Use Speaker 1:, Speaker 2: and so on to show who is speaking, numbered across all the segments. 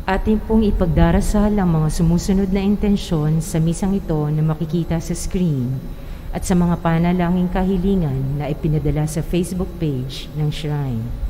Speaker 1: Atin pong ipagdarasal ang mga sumusunod na intensyon sa misang ito na makikita sa screen at sa mga panalangin kahilingan na ipinadala sa Facebook page ng Shrine.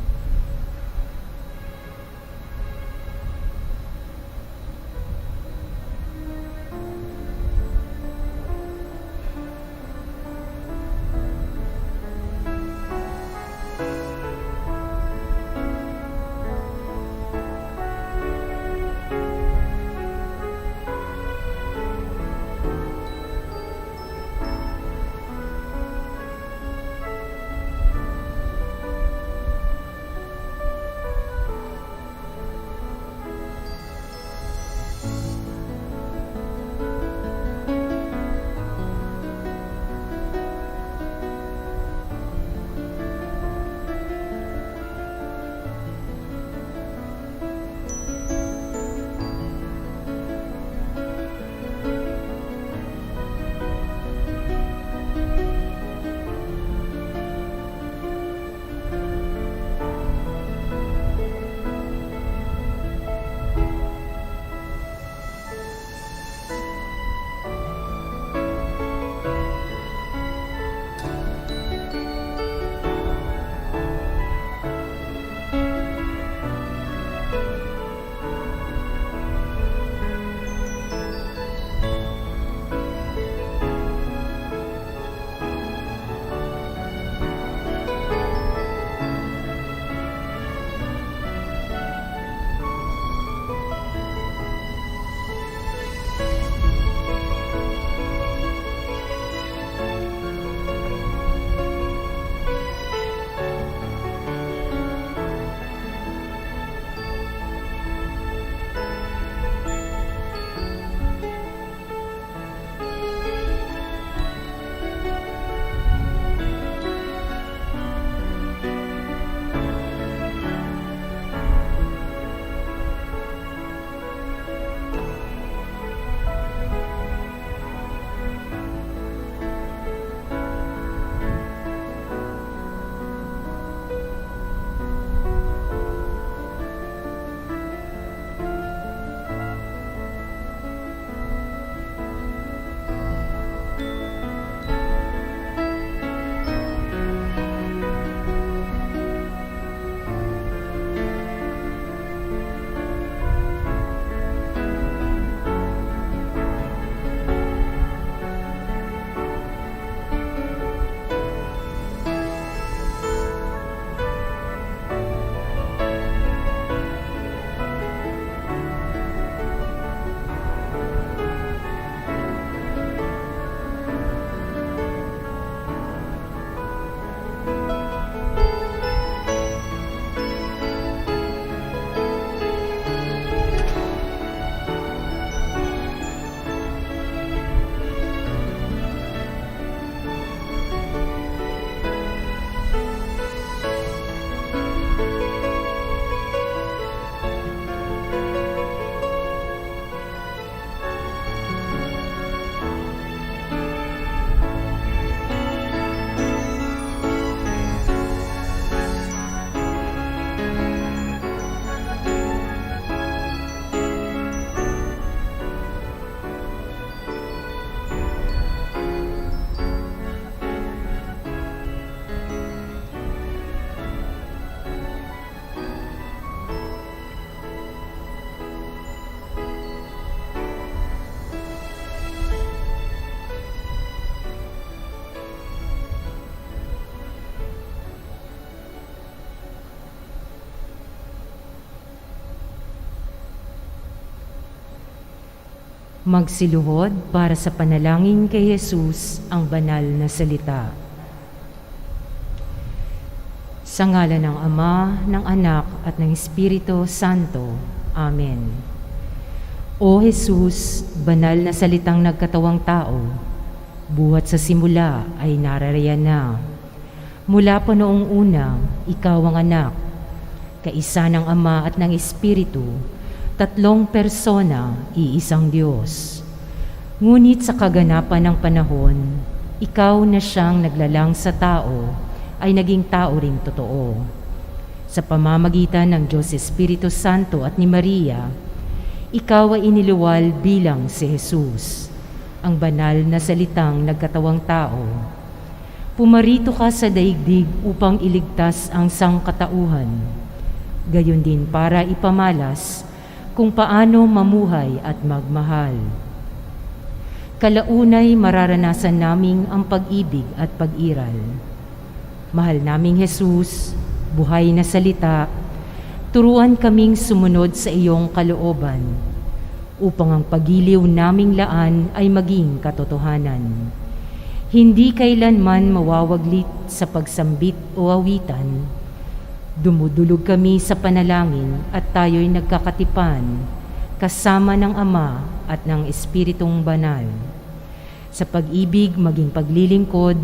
Speaker 1: Magsiluhod para sa panalangin kay Jesus ang banal na salita. Sa ngalan ng Ama, ng Anak, at ng Espiritu Santo. Amen. O Jesus, banal na salitang nagkatawang tao, buhat sa simula ay nararayan na. Mula pa noong una, ikaw ang anak, kaisa ng Ama at ng Espiritu, tatlong persona, iisang Diyos. Ngunit sa kaganapan ng panahon, ikaw na siyang naglalang sa tao, ay naging tao ring totoo. Sa pamamagitan ng Diyos Espiritu Santo at ni Maria, Ikaw ay iniluwal bilang si Jesus, ang banal na salitang nagkatawang tao. Pumarito ka sa daigdig upang iligtas ang sangkatauhan, gayon din para ipamalas kung paano mamuhay at magmahal. Kalaunay mararanasan naming ang pag-ibig at pag-iral. Mahal naming Jesus, buhay na salita, turuan kaming sumunod sa iyong kalooban, upang ang pagiliw naming laan ay maging katotohanan. Hindi kailanman mawawaglit sa pagsambit o awitan. Dumudulog kami sa panalangin at tayo'y nagkakatipan kasama ng Ama at ng Espiritong Banal. Sa pag-ibig maging paglilingkod,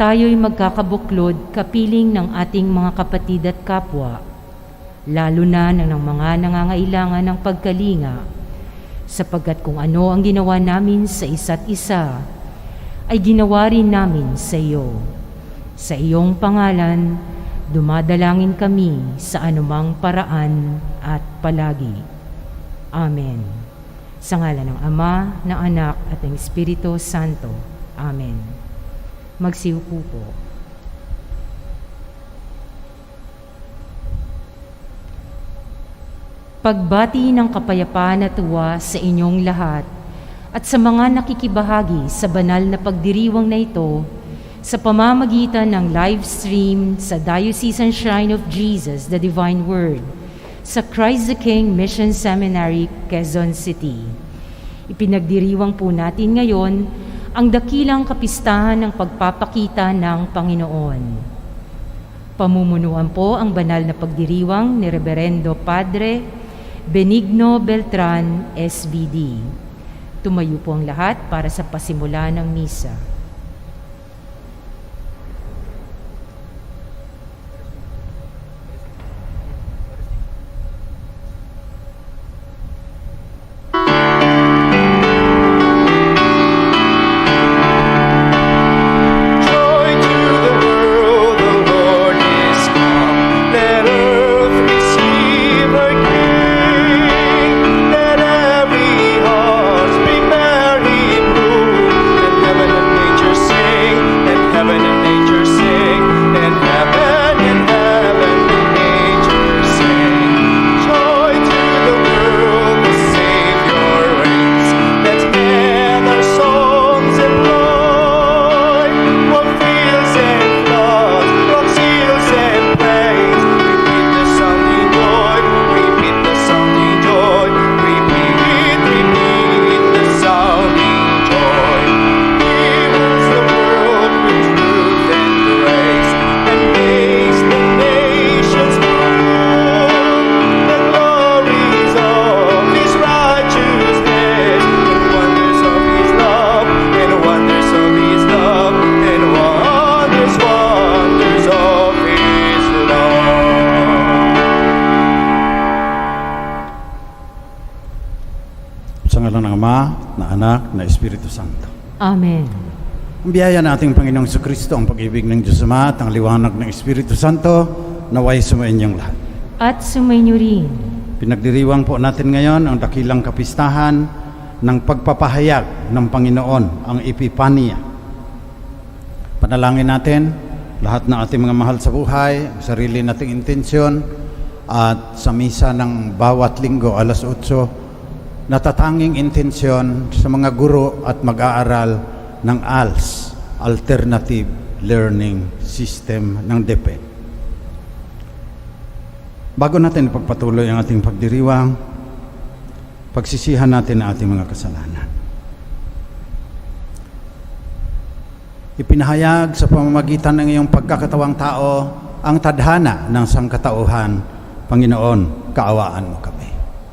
Speaker 1: tayo'y magkakabuklod kapiling ng ating mga kapatid at kapwa, lalo na ng mga nangangailangan ng pagkalinga, sapagkat kung ano ang ginawa namin sa isa't isa, ay ginawa rin namin sa iyo. Sa iyong pangalan, dumadalangin kami sa anumang paraan at palagi. Amen. Sa ngalan ng Ama, ng Anak, at ng Espiritu Santo. Amen. Magsiupo po. Pagbati ng kapayapaan at tuwa sa inyong lahat at sa mga nakikibahagi sa banal na pagdiriwang na ito sa pamamagitan ng live stream sa Diocesan Shrine of Jesus, the Divine Word, sa Christ the King Mission Seminary, Quezon City. Ipinagdiriwang po natin ngayon ang dakilang kapistahan ng pagpapakita ng Panginoon. Pamumunuan po ang banal na pagdiriwang ni Reverendo Padre Benigno Beltran, SVD. Tumayo po ang lahat para sa pasimula ng misa.
Speaker 2: na Anak, na Espiritu Santo.
Speaker 1: Amen.
Speaker 2: Ang biyaya ng ating Panginoong Jesucristo, ang pag-ibig ng Diyos Ama at ang liwanag ng Espiritu Santo, naway sumain niyong lahat.
Speaker 1: At sumainyo rin.
Speaker 2: Pinagdiriwang po natin ngayon ang dakilang kapistahan ng pagpapahayag ng Panginoon, ang Epipanya. Panalangin natin lahat ng ating mga mahal sa buhay, sarili nating intensyon, at sa misa ng bawat linggo alas 8, natatanging intensyon sa mga guro at mag-aaral ng ALS, Alternative Learning System ng DepEd. Bago natin ipagpatuloy ang ating pagdiriwang, pagsisihan natin ang ating mga kasalanan. Ipinahayag sa pamamagitan ng iyong pagkakatawang tao ang tadhana ng sangkatauhan. Panginoon, kaawaan mo kami.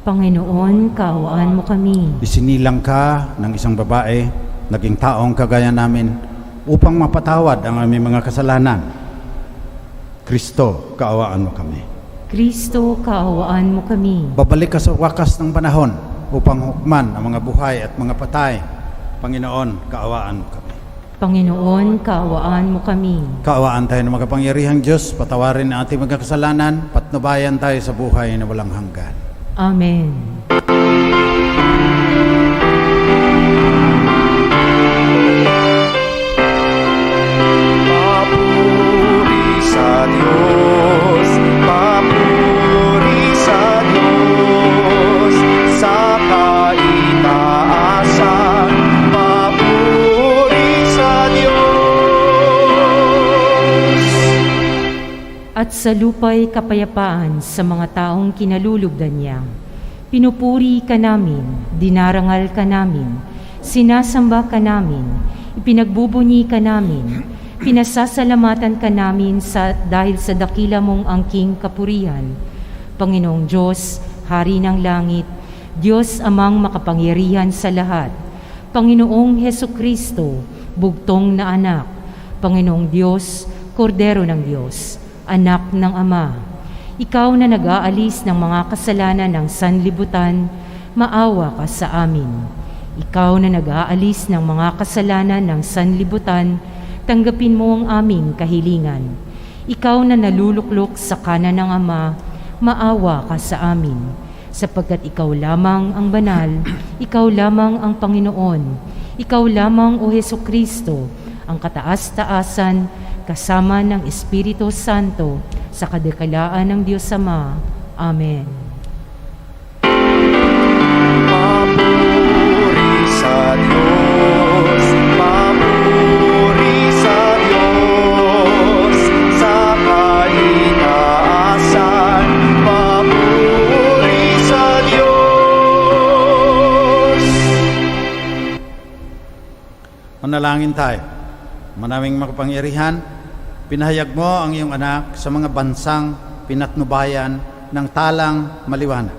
Speaker 1: Panginoon, kaawaan mo kami.
Speaker 2: Isinilang ka ng isang babae, naging taong kagaya namin, upang mapatawad ang aming mga kasalanan. Kristo, kaawaan mo kami.
Speaker 1: Kristo, kaawaan mo kami.
Speaker 2: Babalik ka sa wakas ng panahon upang hukman ang mga buhay at mga patay. Panginoon, kaawaan mo kami.
Speaker 1: Panginoon, kaawaan mo kami.
Speaker 2: Kaawaan tayo ng makapangyarihang Diyos, patawarin ang ating mga kasalanan, patnubayan tayo sa buhay na walang hanggan.
Speaker 1: Amen. at sa lupa'y kapayapaan sa mga taong kinalulugdan niya. Pinupuri ka namin, dinarangal ka namin, sinasamba ka namin, ipinagbubunyi ka namin, pinasasalamatan ka namin dahil sa dakila mong angking kapurihan. Panginoong Diyos, Hari ng Langit, Diyos Amang makapangyarihan sa lahat, Panginoong Hesukristo, bugtong na anak, Panginoong Diyos, Kordero ng Diyos, Anak ng Ama, Ikaw na nag-aalis ng mga kasalanan ng sanlibutan, maawa ka sa amin. Ikaw na nag-aalis ng mga kasalanan ng sanlibutan, tanggapin mo ang aming kahilingan. Ikaw na naluluklok sa kanan ng Ama, maawa ka sa amin. Sapagkat ikaw lamang ang banal, ikaw lamang ang Panginoon, ikaw lamang o Hesukristo, ang kataas-taasan, kasama ng Espiritu Santo, sa kadikalaan ng Diyos Ama. Amen.
Speaker 3: Papuri sa Diyos, papuri sa Diyos, sa kaitaasan, papuri sa Diyos.
Speaker 2: Manalangin tayo. Manaming makapangyarihan, pinahayag mo ang iyong anak sa mga bansang pinatnubayan ng talang maliwanag.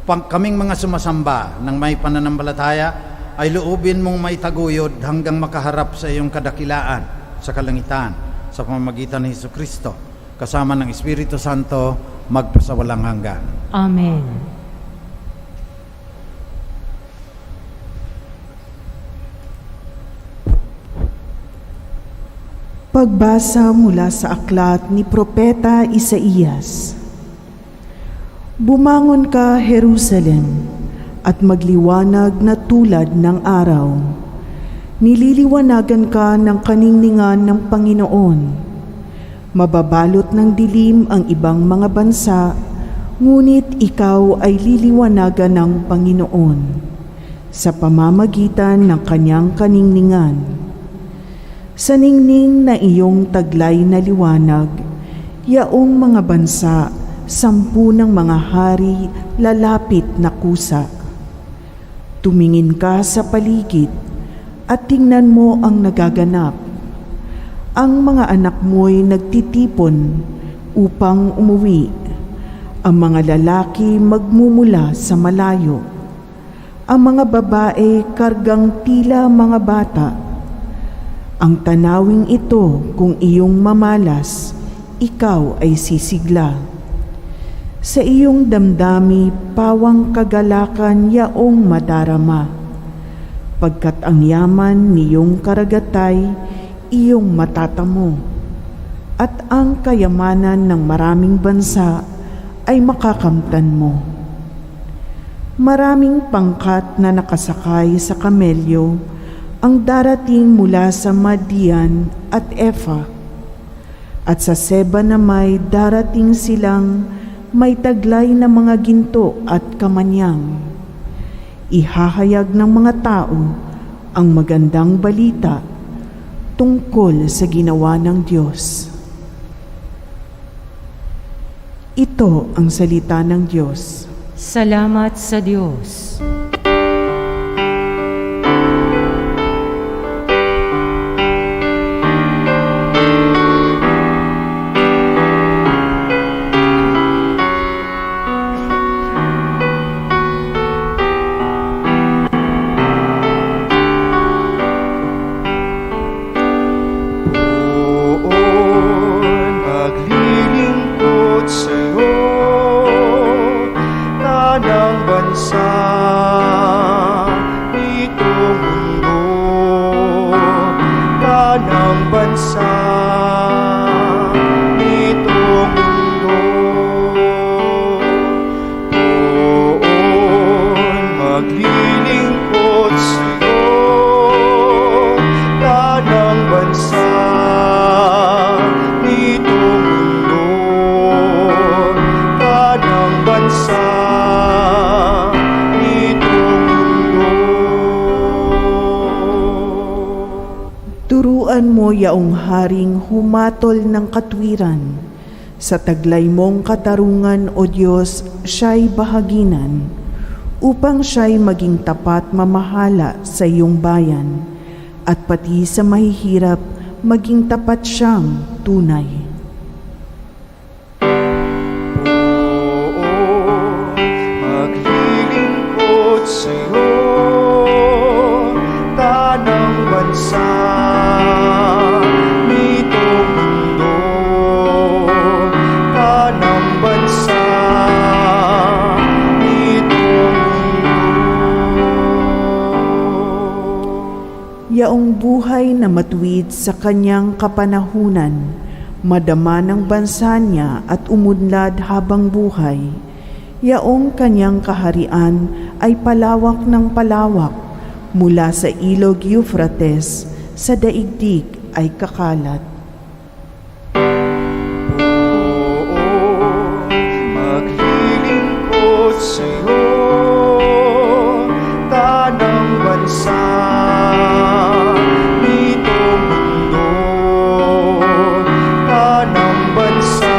Speaker 2: Kaming mga sumasamba ng may pananampalataya ay loobin mong maitaguyod hanggang makaharap sa iyong kadakilaan sa kalangitan sa pamamagitan ni Hesukristo, kasama ng Espiritu Santo, magpasawalang hanggan.
Speaker 1: Amen.
Speaker 4: Pagbasa mula sa aklat ni Propeta Isaías. Bumangon ka, Jerusalem, at magliwanag na tulad ng araw. Nililiwanagan ka ng kaningningan ng Panginoon. Mababalot ng dilim ang ibang mga bansa, ngunit ikaw ay liliwanagan ng Panginoon sa pamamagitan ng kanyang kaningningan. Sa ningning na iyong taglay na liwanag, yaong mga bansa, 10 ng mga hari, lalapit na kusa. Tumingin ka sa paligid at tingnan mo ang nagaganap. Ang mga anak mo'y nagtitipon upang umuwi. Ang mga lalaki magmumula sa malayo. Ang mga babae kargang tila mga bata. Ang tanawing ito kung iyong mamalas, ikaw ay sisigla. Sa iyong damdami, pawang kagalakan yaong madarama. Pagkat ang yaman niyong karagatay, iyong matatamo. At ang kayamanan ng maraming bansa ay makakamtan mo. Maraming pangkat na nakasakay sa kamelyo ang darating mula sa Madian at Efa, at sa Seba na may darating silang may taglay na mga ginto at kamanyang. Ihahayag ng mga tao ang magandang balita tungkol sa ginawa ng Diyos. Ito ang salita ng Diyos.
Speaker 1: Salamat sa Diyos.
Speaker 4: Turuan mo yaong haring humatol ng katwiran Sa taglay mong katarungan, O Diyos, siya'y bahaginan, upang siya'y maging tapat mamahala sa iyong bayan, at pati sa mahihirap, maging tapat siyang tunay.
Speaker 3: Maglilingkod sa'yo, tanang bansa nitong mundo, tanang bansa nitong mundo.
Speaker 4: Yaong buhay na matuwid sa kanyang kapanahunan, madama ng bansa niya at umunlad habang buhay. Yaong kanyang kaharian ay palawak ng palawak, mula sa ilog Euphrates, sa daigdig ay kakalat.
Speaker 3: Maglilingkod sa'yo, tanang bansa nitong mundo, tanang bansa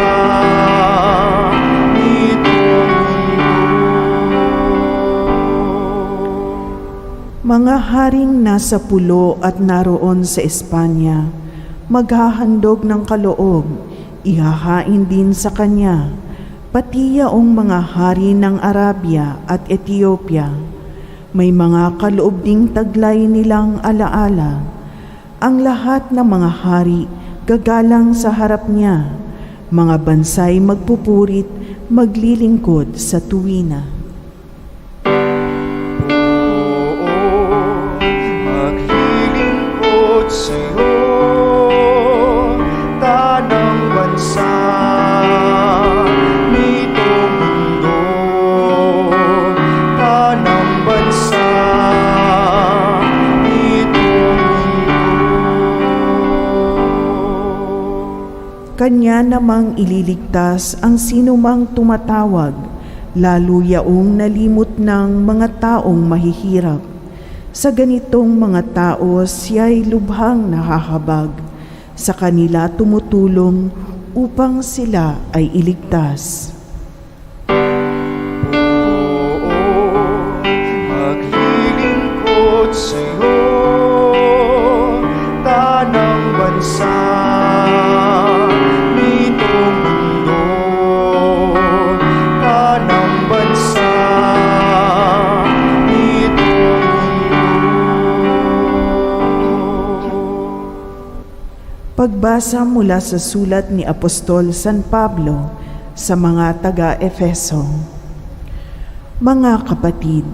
Speaker 3: nitong mundo.
Speaker 4: Mga haring nasa pulo at naroon sa Espanya, maghahandog ng kaloob, ihahain din sa kanya, pati yaong mga hari ng Arabia at Ethiopia. May mga kaloob ding taglay nilang alaala. Ang lahat ng mga hari gagalang sa harap niya, mga bansay magpupurit, maglilingkod sa tuwina.
Speaker 3: Maglilingkod sa'yo, tanang bansa nitong mundo, tanang bansa nitong mundo.
Speaker 4: Kanya namang ililigtas ang sinumang tumatawag, lalo yaong nalimot ng mga taong mahihirap. Sa ganitong mga tao siya'y lubhang nahahabag, sa kanila tumutulong upang sila ay iligtas.
Speaker 3: Maglilingkod sa'yo, tanang bansa nitong mundo, tanang bansa nitong mundo.
Speaker 4: Pagbasa mula sa sulat ni Apostol San Pablo sa mga taga-Efeso. Mga kapatid,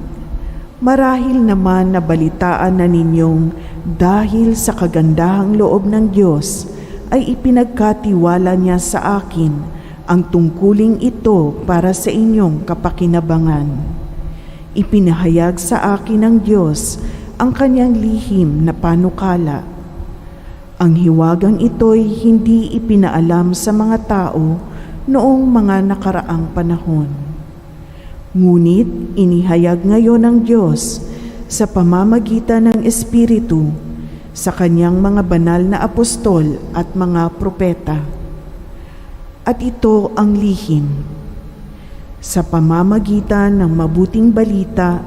Speaker 4: marahil naman nabalitaan na ninyong dahil sa kagandahang loob ng Diyos ay ipinagkatiwala niya sa akin ang tungkuling ito para sa inyong kapakinabangan. Ipinahayag sa akin ng Diyos ang kanyang lihim na panukala. Ang hiwagang ito'y hindi ipinaalam sa mga tao noong mga nakaraang panahon. Ngunit inihayag ngayon ng Diyos sa pamamagitan ng Espiritu sa kanyang mga banal na apostol at mga propeta. At ito ang lihim. Sa pamamagitan ng mabuting balita,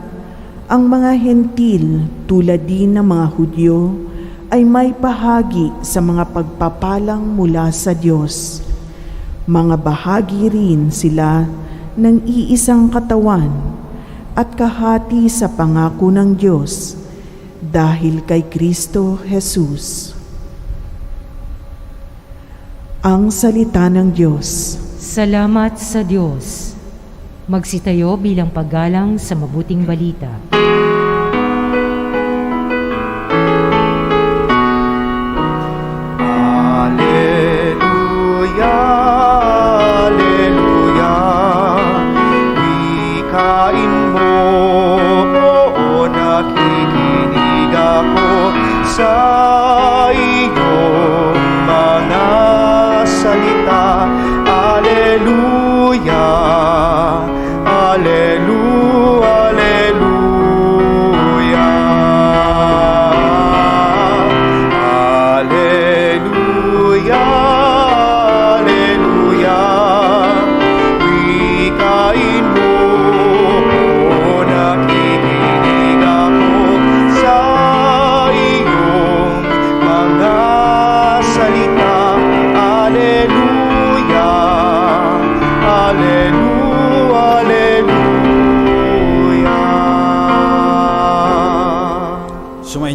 Speaker 4: ang mga hentil tulad din ng mga Hudyo ay may bahagi sa mga pagpapalang mula sa Diyos. Mga bahagi rin sila ng iisang katawan at kahati sa pangako ng Diyos dahil kay Kristo Jesus. Ang salita ng Diyos.
Speaker 1: Salamat sa Diyos. Magsitayo bilang paggalang sa mabuting balita.
Speaker 3: Alleluia, Alleluia. Wikain mo, oo, nakikinig ako sa iyong mga salita. Alleluia, Alleluia, Alleluia. Alleluia, Alleluia.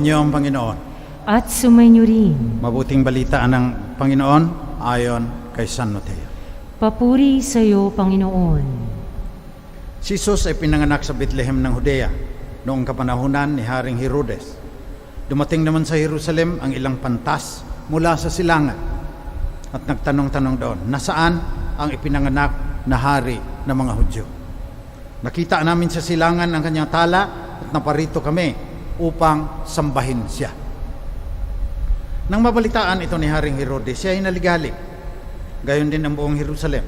Speaker 2: Sumainyo ang Panginoon.
Speaker 1: At sumainyo rin.
Speaker 2: Mabuting balita ng Panginoon ayon kay San Mateo.
Speaker 1: Papuri sa iyo, Panginoon.
Speaker 2: Si Jesus ay pinanganak sa Bethlehem ng Judea noong kapanahunan ni Haring Herodes. Dumating naman sa Jerusalem ang ilang pantas mula sa silangan at nagtanong-tanong doon, nasaan ang ipinanganak na hari ng mga Hudyo? Nakita namin sa silangan ang kanyang tala at naparito kami upang sambahin siya. Nang mabalitaan ito ni Haring Herodes, siya ay naligalig. Gayon din ang buong Jerusalem.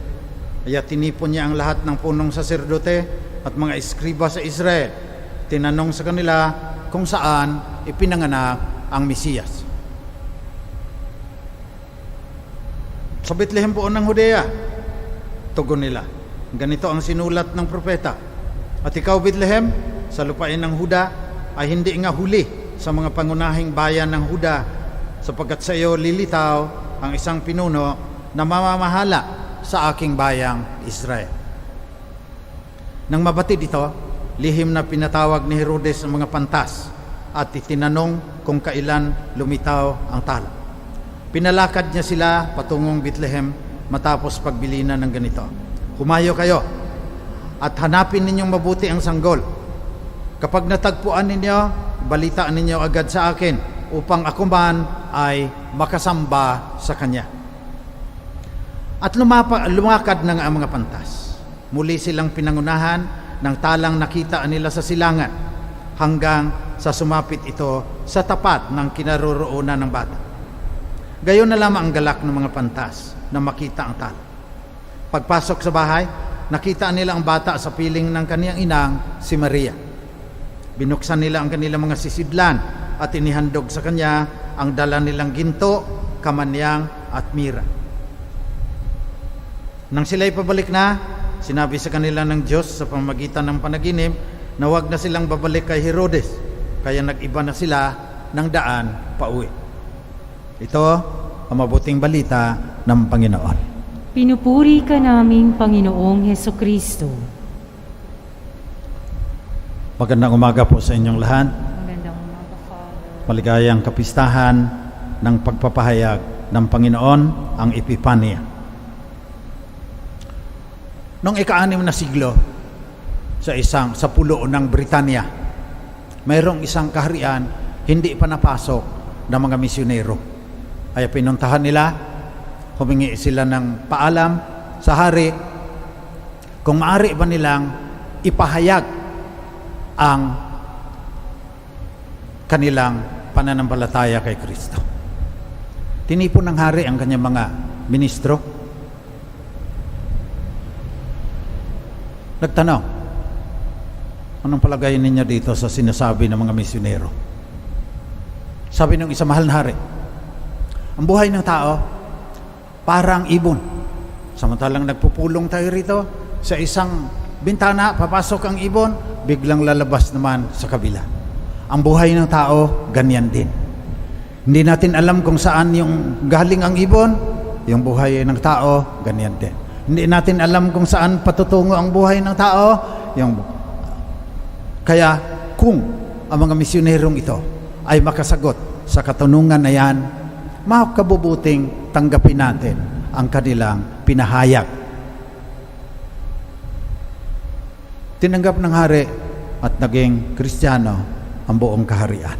Speaker 2: Kaya tinipon niya ang lahat ng punong saserdote at mga eskriba sa Israel. Tinanong sa kanila kung saan ipinanganak ang Mesiyas. Sa Bethlehem po ng Judea, tugon nila. Ganito ang sinulat ng propeta. At ikaw, Bethlehem, sa lupain ng Huda, ay hindi nga huli sa mga pangunahing bayan ng Huda, sapagkat sa iyo lilitaw ang isang pinuno na mamamahala sa aking bayang Israel. Nang mabatid ito, lihim na pinatawag ni Herodes ang mga pantas at itinanong kung kailan lumitaw ang tala. Pinalakad niya sila patungong Bethlehem matapos pagbilinan ng ganito. Humayo kayo at hanapin ninyong mabuti ang sanggol. Kapag natagpuan ninyo, balitaan ninyo agad sa akin upang ako man ay makasamba sa kanya. At lumakad na nga ang mga pantas. Muli silang pinangunahan ng talang nakita nila sa silangan hanggang sa sumapit ito sa tapat ng kinaroroonan ng bata. Gayon na lamang ang galak ng mga pantas na makita ang tala. Pagpasok sa bahay, nakita nila ang bata sa piling ng kaniyang inang, si Maria. Binuksan nila ang kanilang mga sisidlan at inihandog sa kanya ang dala nilang ginto, kamanyang at mira. Nang sila'y pabalik na, sinabi sa kanila ng Diyos sa pamamagitan ng panaginip na huwag na silang babalik kay Herodes, kaya nag-iba na sila ng daan pauwi. Ito ang mabuting balita ng Panginoon.
Speaker 1: Pinupuri ka naming Panginoong Hesukristo.
Speaker 2: Magandang umaga po sa inyong lahat.
Speaker 1: Magandang umaga, Father.
Speaker 2: Maligayang kapistahan ng pagpapahayag ng Panginoon, ang Epipanya. Noong ika-6 na siglo, sa pulo ng Britanya, mayroong isang kaharian hindi pa napasok ng mga misyonero. Ay pinuntahan nila, humingi sila ng paalam sa hari kung maaari ba nilang ipahayag ang kanilang pananampalataya kay Kristo. Tinipon ng hari ang kanyang mga ministro. Nagtanong, anong palagay ninyo dito sa sinasabi ng mga misyonero? Sabi ng isang mahal na hari, ang buhay ng tao parang ibon. Samantalang nagpupulong tayo rito sa isang bintana, papasok ang ibon, biglang lalabas naman sa kabila. Ang buhay ng tao, ganyan din. Hindi natin alam kung saan yung galing ang ibon, yung buhay ng tao, ganyan din. Hindi natin alam kung saan patutungo ang buhay ng tao, kaya kung ang mga misyonerong ito ay makasagot sa katanungan na yan, makabubuting tanggapin natin ang kanilang pinahayag. Tinanggap ng hari at naging Kristiyano ang buong kaharian.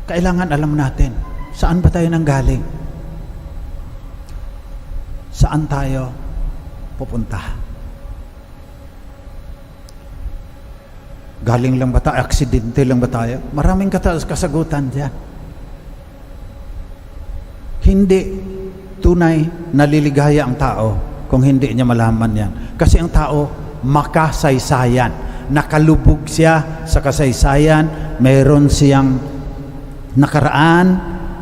Speaker 2: Kailangan alam natin, saan ba tayo nanggaling? Saan tayo pupunta? Galing lang ba tayo? Aksidente lang ba tayo? Maraming kasagutan dyan. Hindi tunay naliligaya ang tao kung hindi niya malaman yan. Kasi ang tao makasaysayan. Nakalubog siya sa kasaysayan. Meron siyang nakaraan.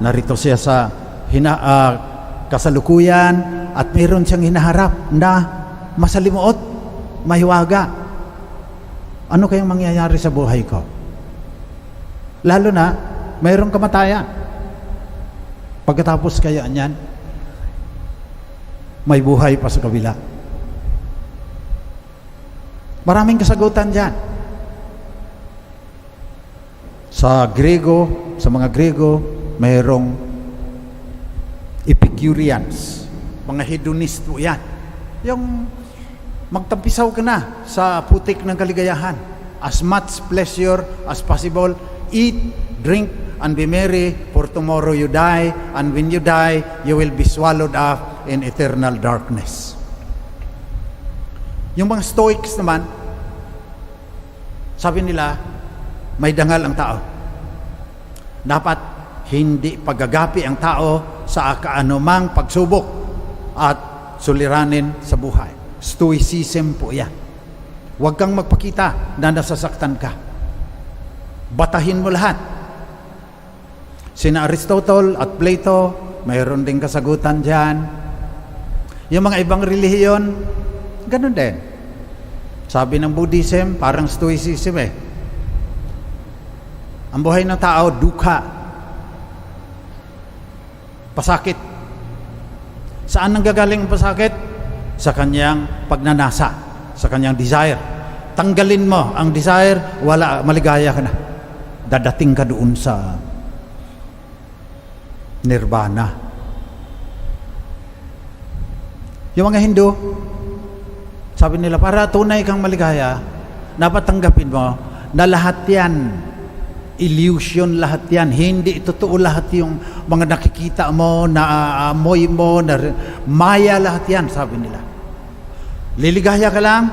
Speaker 2: Narito siya sa kasalukuyan. At meron siyang hinaharap na masalimuot, mahiwaga. Ano kayang mangyayari sa buhay ko? Lalo na, mayroong kamatayan. Pagkatapos kaya niyan, may buhay pa sa kabila. Maraming kasagutan dyan. Sa mga Grego, mayroong Epicureans, mga hedonist po yan. Yung magtampisaw ka na sa putik ng kaligayahan. As much pleasure as possible, eat, drink, and be merry, for tomorrow you die, and when you die, you will be swallowed up in eternal darkness. Yung mga Stoics naman, sabi nila, may dangal ang tao. Dapat hindi paggagapi ang tao sa kaanumang pagsubok at suliranin sa buhay. Stoicism po yan. Huwag kang magpakita na nasasaktan ka. Batahin mo lahat. Sina Aristotle at Plato, mayroon din kasagutan dyan. Yung mga ibang relihiyon, ganun din. Sabi ng Buddhism, parang Stoicism eh. Ang buhay ng tao, dukkha. Pasakit. Saan nanggagaling ang pasakit? Sa kanyang pagnanasa, sa kanyang desire. Tanggalin mo ang desire, wala, maligaya ka na. Dadating ka doon sa nirvana. Yung mga Hindu, sabi nila, para tunay kang maligaya, dapat tanggapin mo na lahat yan, illusion lahat yan. Hindi totoo lahat yung mga nakikita mo, na amoy mo, na maya lahat yan, sabi nila. Liligaya ka lang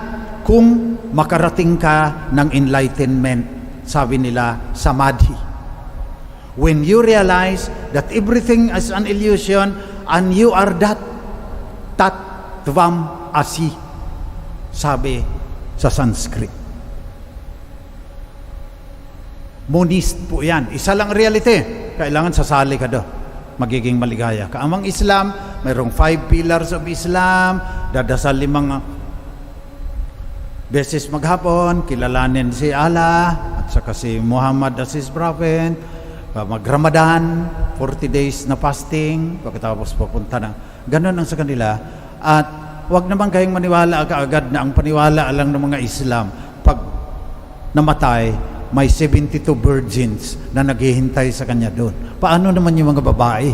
Speaker 2: kung makarating ka ng enlightenment, sabi nila, samadhi. When you realize that everything is an illusion and you are that Tattvam Asi, sabi sa Sanskrit. Monist po yan. Isa lang reality. Kailangan sasali ka doon. Magiging maligaya ka. Amang Islam, mayroong 5 pillars of Islam, dadasal 5 beses maghapon, kilalanin si Allah, at saka si Muhammad as his prophet, mag-Ramadan, 40 days na fasting, pagkatapos pupunta na. Ganon ang sa kanila. At wag naman kayong maniwala kaagad na ang paniwala lang ng mga Islam, pag namatay, may 72 virgins na naghihintay sa kanya doon. Paano naman yung mga babae?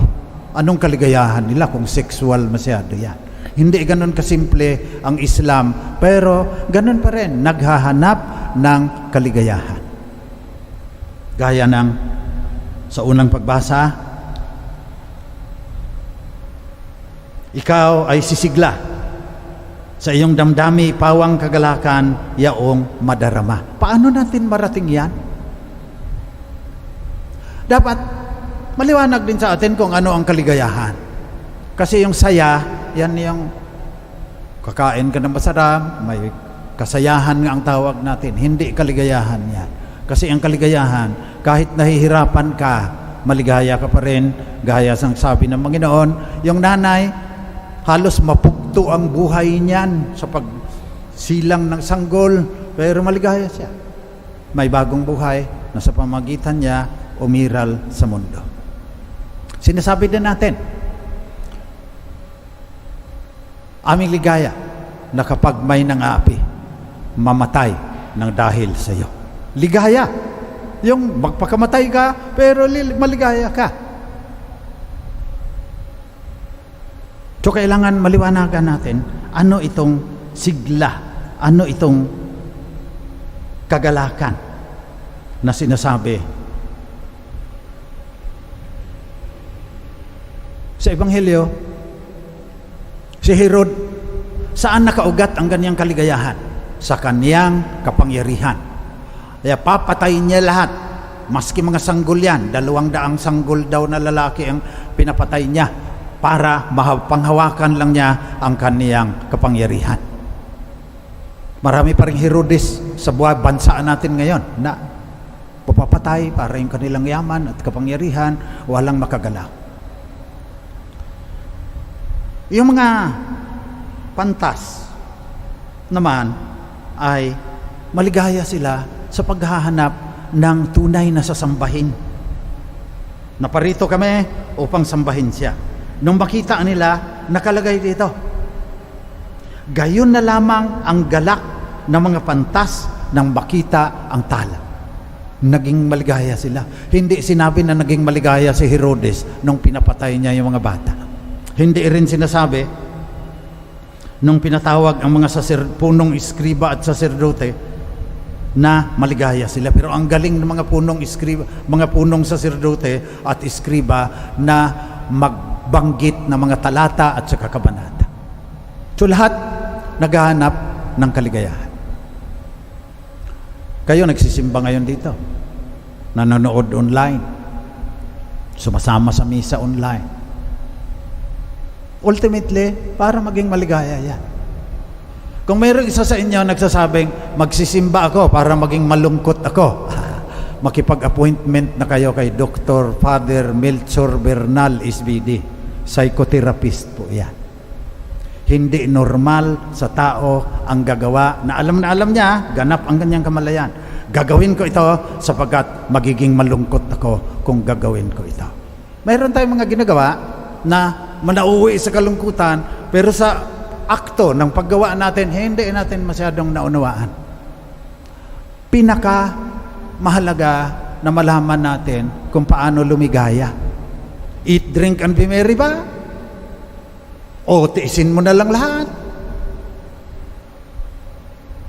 Speaker 2: Anong kaligayahan nila kung sexual masyado yan? Hindi ganon kasimple ang Islam, pero ganon pa rin, naghahanap ng kaligayahan. Gaya ng sa unang pagbasa, ikaw ay sisigla sa iyong damdami, pawang kagalakan, yaong madarama. Paano natin marating yan? Dapat maliwanag din sa atin kung ano ang kaligayahan. Kasi yung saya, yan yung kakain ka ng masarap, may kasayahan nga ang tawag natin. Hindi kaligayahan yan. Kasi ang kaligayahan, kahit nahihirapan ka, maligaya ka pa rin. Gaya sang sabi ng Panginoon, yung nanay, halos mapugto ang buhay niyan sa pagsilang ng sanggol, pero maligaya siya. May bagong buhay na sa pamagitan niya umiral sa mundo. Sinasabi din natin, aming ligaya na kapag may nangapi, mamatay ng dahil sa iyo. Ligaya. Yung magpakamatay ka, pero maligaya ka. So, kailangan maliwanagan natin ano itong sigla, ano itong kagalakan na sinasabi sa Ebanghelyo. Si Herod, saan nakaugat ang kanyang kaligayahan? Sa kanyang kapangyarihan. Kaya papatayin niya lahat, maski mga sanggol yan. 200 sanggol daw na lalaki ang pinapatay niya, para panghawakan lang niya ang kaniyang kapangyarihan. Marami pa ring Herodes sa buhay bansa natin ngayon na papapatay para yung kanilang yaman at kapangyarihan, walang makagalaw. Yung mga pantas naman ay maligaya sila sa paghahanap ng tunay na sasambahin. Naparito kami upang sambahin siya. Nung makita nila, nakalagay dito, gayon na lamang ang galak ng mga pantas nang makita ang tala. Naging maligaya sila. Hindi sinabi na naging maligaya si Herodes nung pinapatay niya yung mga bata. Hindi rin sinasabi nung pinatawag ang mga punong iskriba at saserdote na maligaya sila. Pero ang galing ng mga punong iskriba, mga punong saserdote at iskriba na magbanggit ng mga talata at saka kabanata. So lahat naghahanap ng kaligayahan. Kayo nagsisimba ngayon dito, nanonood online, sumasama sa misa online. Ultimately, para maging maligaya yan. Kung mayroong isa sa inyo nagsasabing, magsisimba ako para maging malungkot ako, makipag-appointment na kayo kay Dr. Father Melchor Bernal SBD, psychotherapist po yan. Hindi normal sa tao ang gagawa na alam niya, ganap ang kanyang kamalayan. Gagawin ko ito sapagkat magiging malungkot ako kung gagawin ko ito. Mayroon tayong mga ginagawa na manauwi sa kalungkutan, pero sa akto ng paggawa natin, hindi natin masyadong naunawaan. Pinaka mahalaga na malaman natin kung paano lumigaya. Eat, drink, and be merry ba? O tiisin mo na lang lahat.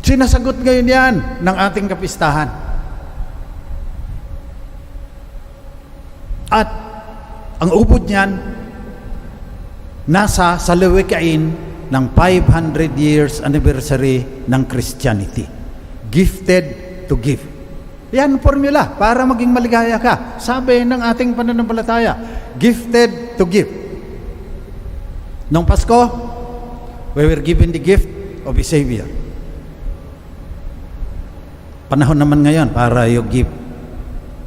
Speaker 2: Sinasagot ngayon yan ng ating kapistahan. At ang ubod niyan nasa salawikain ng 500 years anniversary ng Christianity. Gifted to give. Yan formula para maging maligaya ka. Sabi ng ating pananampalataya, gifted to give. Noong Pasko, we were given the gift of a Savior. Panahon naman ngayon para you give.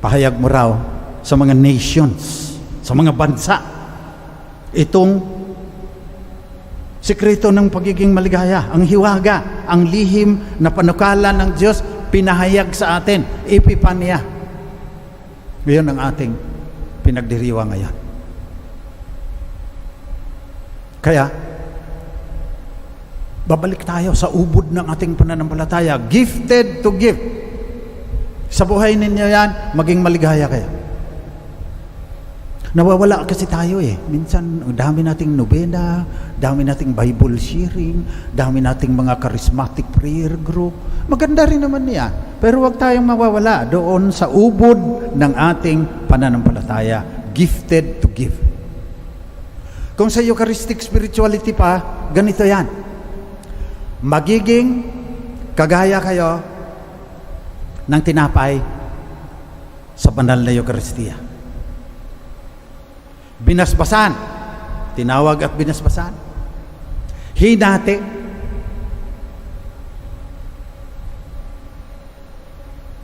Speaker 2: Pahayag mo raw sa mga nations, sa mga bansa, itong sikreto ng pagiging maligaya, ang hiwaga, ang lihim na panukala ng Diyos, pinahayag sa atin, epipanya. Ngayon ang ating pinagdiriwa ngayon. Kaya, babalik tayo sa ubod ng ating pananampalataya. Gifted to give. Sa buhay ninyo yan, maging maligaya kayo. Nawawala kasi tayo eh. Minsan, dami nating nobena, dami nating Bible sharing, dami nating mga charismatic prayer group. Maganda rin naman yan. Pero huwag tayong mawawala doon sa ubod ng ating pananampalataya. Gifted to give. Kung sa Eucharistic spirituality pa, ganito yan. Magiging kagaya kayo ng tinapay sa banal na Eucharistia. Binasbasan. Tinawag at binasbasan. Hinati.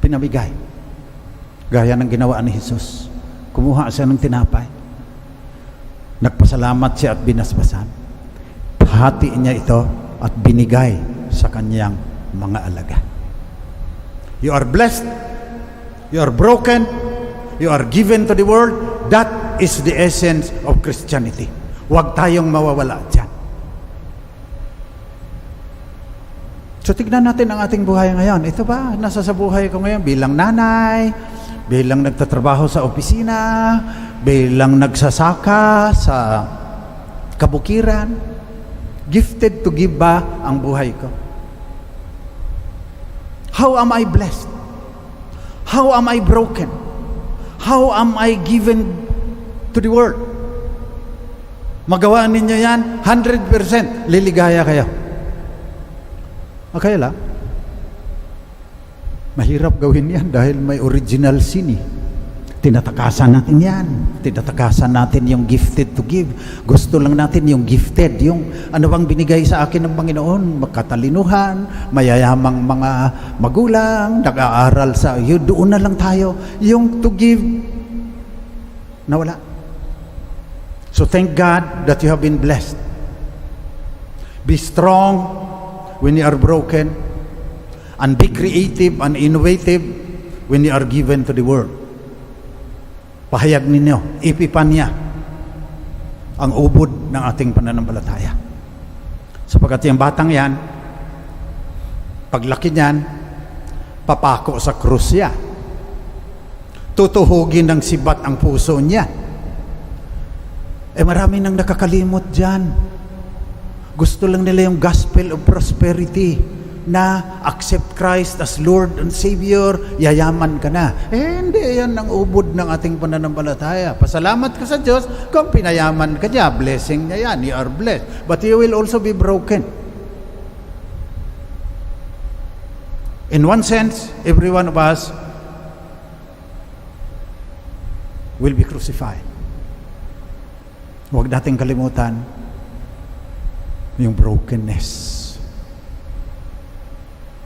Speaker 2: Pinamigay. Gaya ng ginawa ni Jesus. Kumuha siya ng tinapay. Nagpasalamat siya at binasbasan. Hati niya ito at binigay sa kanyang mga alaga. You are blessed. You are broken. You are given to the world. That is the essence of Christianity. Huwag tayong mawawala dyan. So tignan natin ang ating buhay ngayon. Ito ba, nasa sa buhay ko ngayon bilang nanay, bilang nagtatrabaho sa opisina, bilang nagsasaka sa kabukiran. Gifted to give ba ang buhay ko? How am I blessed? How am I broken? How am I given to the world? Magawa ninyo yan, 100% liligaya kayo. Okay lang. Mahirap gawin yan dahil may original sin eh. Tinatakasan natin yan. Tinatakasan natin yung gifted to give. Gusto lang natin yung gifted, yung ano bang binigay sa akin ng Panginoon, makatalinuhan, mayayamang mga magulang, nag-aaral sa iyo, doon na lang tayo. Yung to give, nawala. So thank God that you have been blessed. Be strong when you are broken, and be creative and innovative when you are given to the world. Pahayag ninyo, ipipanya ang ubod ng ating pananampalataya. Sapagkat yung batang yan, paglaki niyan, papako sa krus siya. tutuhugin ng sibat ang puso niya. Marami nang nakakalimot dyan. Gusto lang nila yung gospel of prosperity, na accept Christ as Lord and Savior, yayaman ka na. Hindi yan ang ubod ng ating pananampalataya. Pasalamat ka sa Diyos kung pinayaman ka niya. Blessing niya yan. You are blessed. But you will also be broken. In one sense, every one of us will be crucified. Huwag nating kalimutan yung brokenness.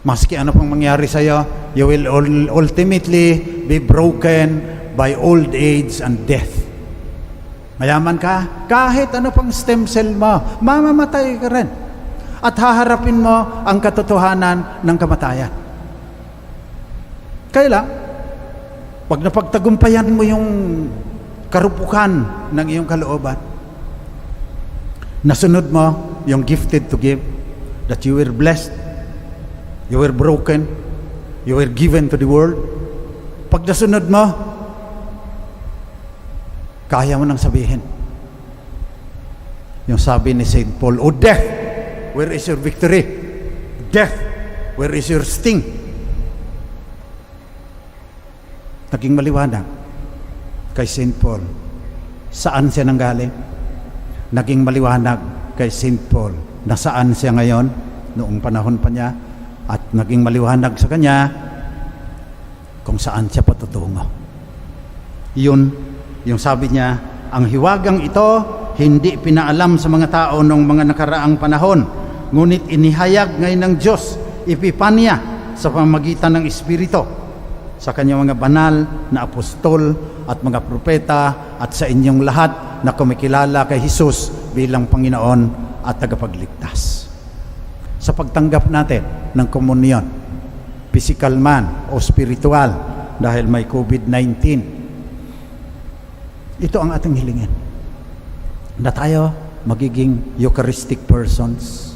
Speaker 2: Maski ano pang mangyari sa iyo, you will ultimately be broken by old age and death. Mayaman ka, kahit ano pang stem cell mo, mamamatay ka rin. At haharapin mo ang katotohanan ng kamatayan. Kaya lang, pag napagtagumpayan mo yung karupukan ng iyong kalooban, nasunod mo yung gifted to give, that you were blessed, you were broken, you were given to the world. Pag nasunod mo, kaya mo nang sabihin yung sabi ni St. Paul, "O death, where is your victory? Death, where is your sting?" Naging maliwanag kay St. Paul saan siya nanggaling. Naging maliwanag kay St. Paul na saan siya ngayon noong panahon pa niya, at naging maliwanag sa kanya kung saan siya patutungo. Yun yung sabi niya, ang hiwagang ito hindi pinaalam sa mga tao noong mga nakaraang panahon, ngunit inihayag ngayon ng Diyos, ipipanya sa pamamagitan ng Espiritu sa kanyang mga banal na apostol at mga propeta, at sa inyong lahat na kumikilala kay Jesus bilang Panginoon at tagapagligtas. Sa pagtanggap natin ng komunyon, physical man o spiritual, dahil may COVID-19, ito ang ating hilingin, na tayo magiging Eucharistic persons,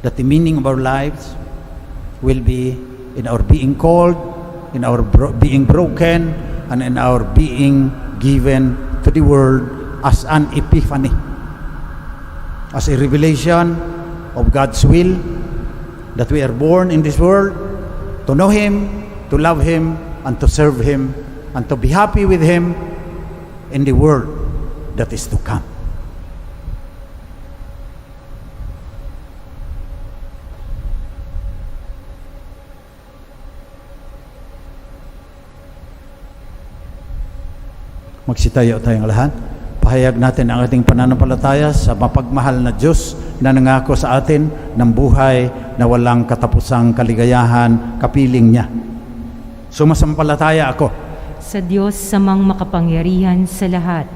Speaker 2: that the meaning of our lives will be in our being called, in our being broken, and in our being given to the world as an epiphany, as a revelation of God's will, that we are born in this world to know Him, to love Him, and to serve Him, and to be happy with Him in the world that is to come. Magsitayo tayong lahat. Pahayag natin ang ating pananampalataya sa mapagmahal na Diyos na nangako sa atin ng buhay na walang katapusang kaligayahan, kapiling niya. Sumasampalataya ako
Speaker 1: sa Diyos samang makapangyarihan sa lahat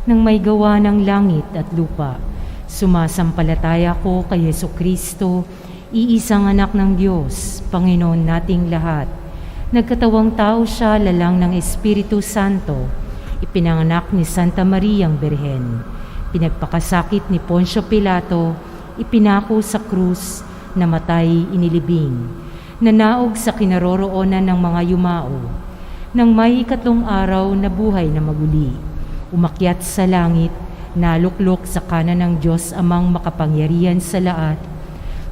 Speaker 1: ng may gawa ng langit at lupa. Sumasampalataya ko kay Jesucristo, iisang anak ng Diyos, Panginoon nating lahat. Nagkatawang tao siya, lalang ng Espiritu Santo, ipinanganak ni Santa Mariang Birhen, pinagpakasakit ni Poncio Pilato, ipinako sa krus, namatay, inilibing, nanaog sa kinaroroonan ng mga yumao, nang may 3 araw na buhay na maguli, umakyat sa langit, naluklok sa kanan ng Diyos amang makapangyarihan sa lahat,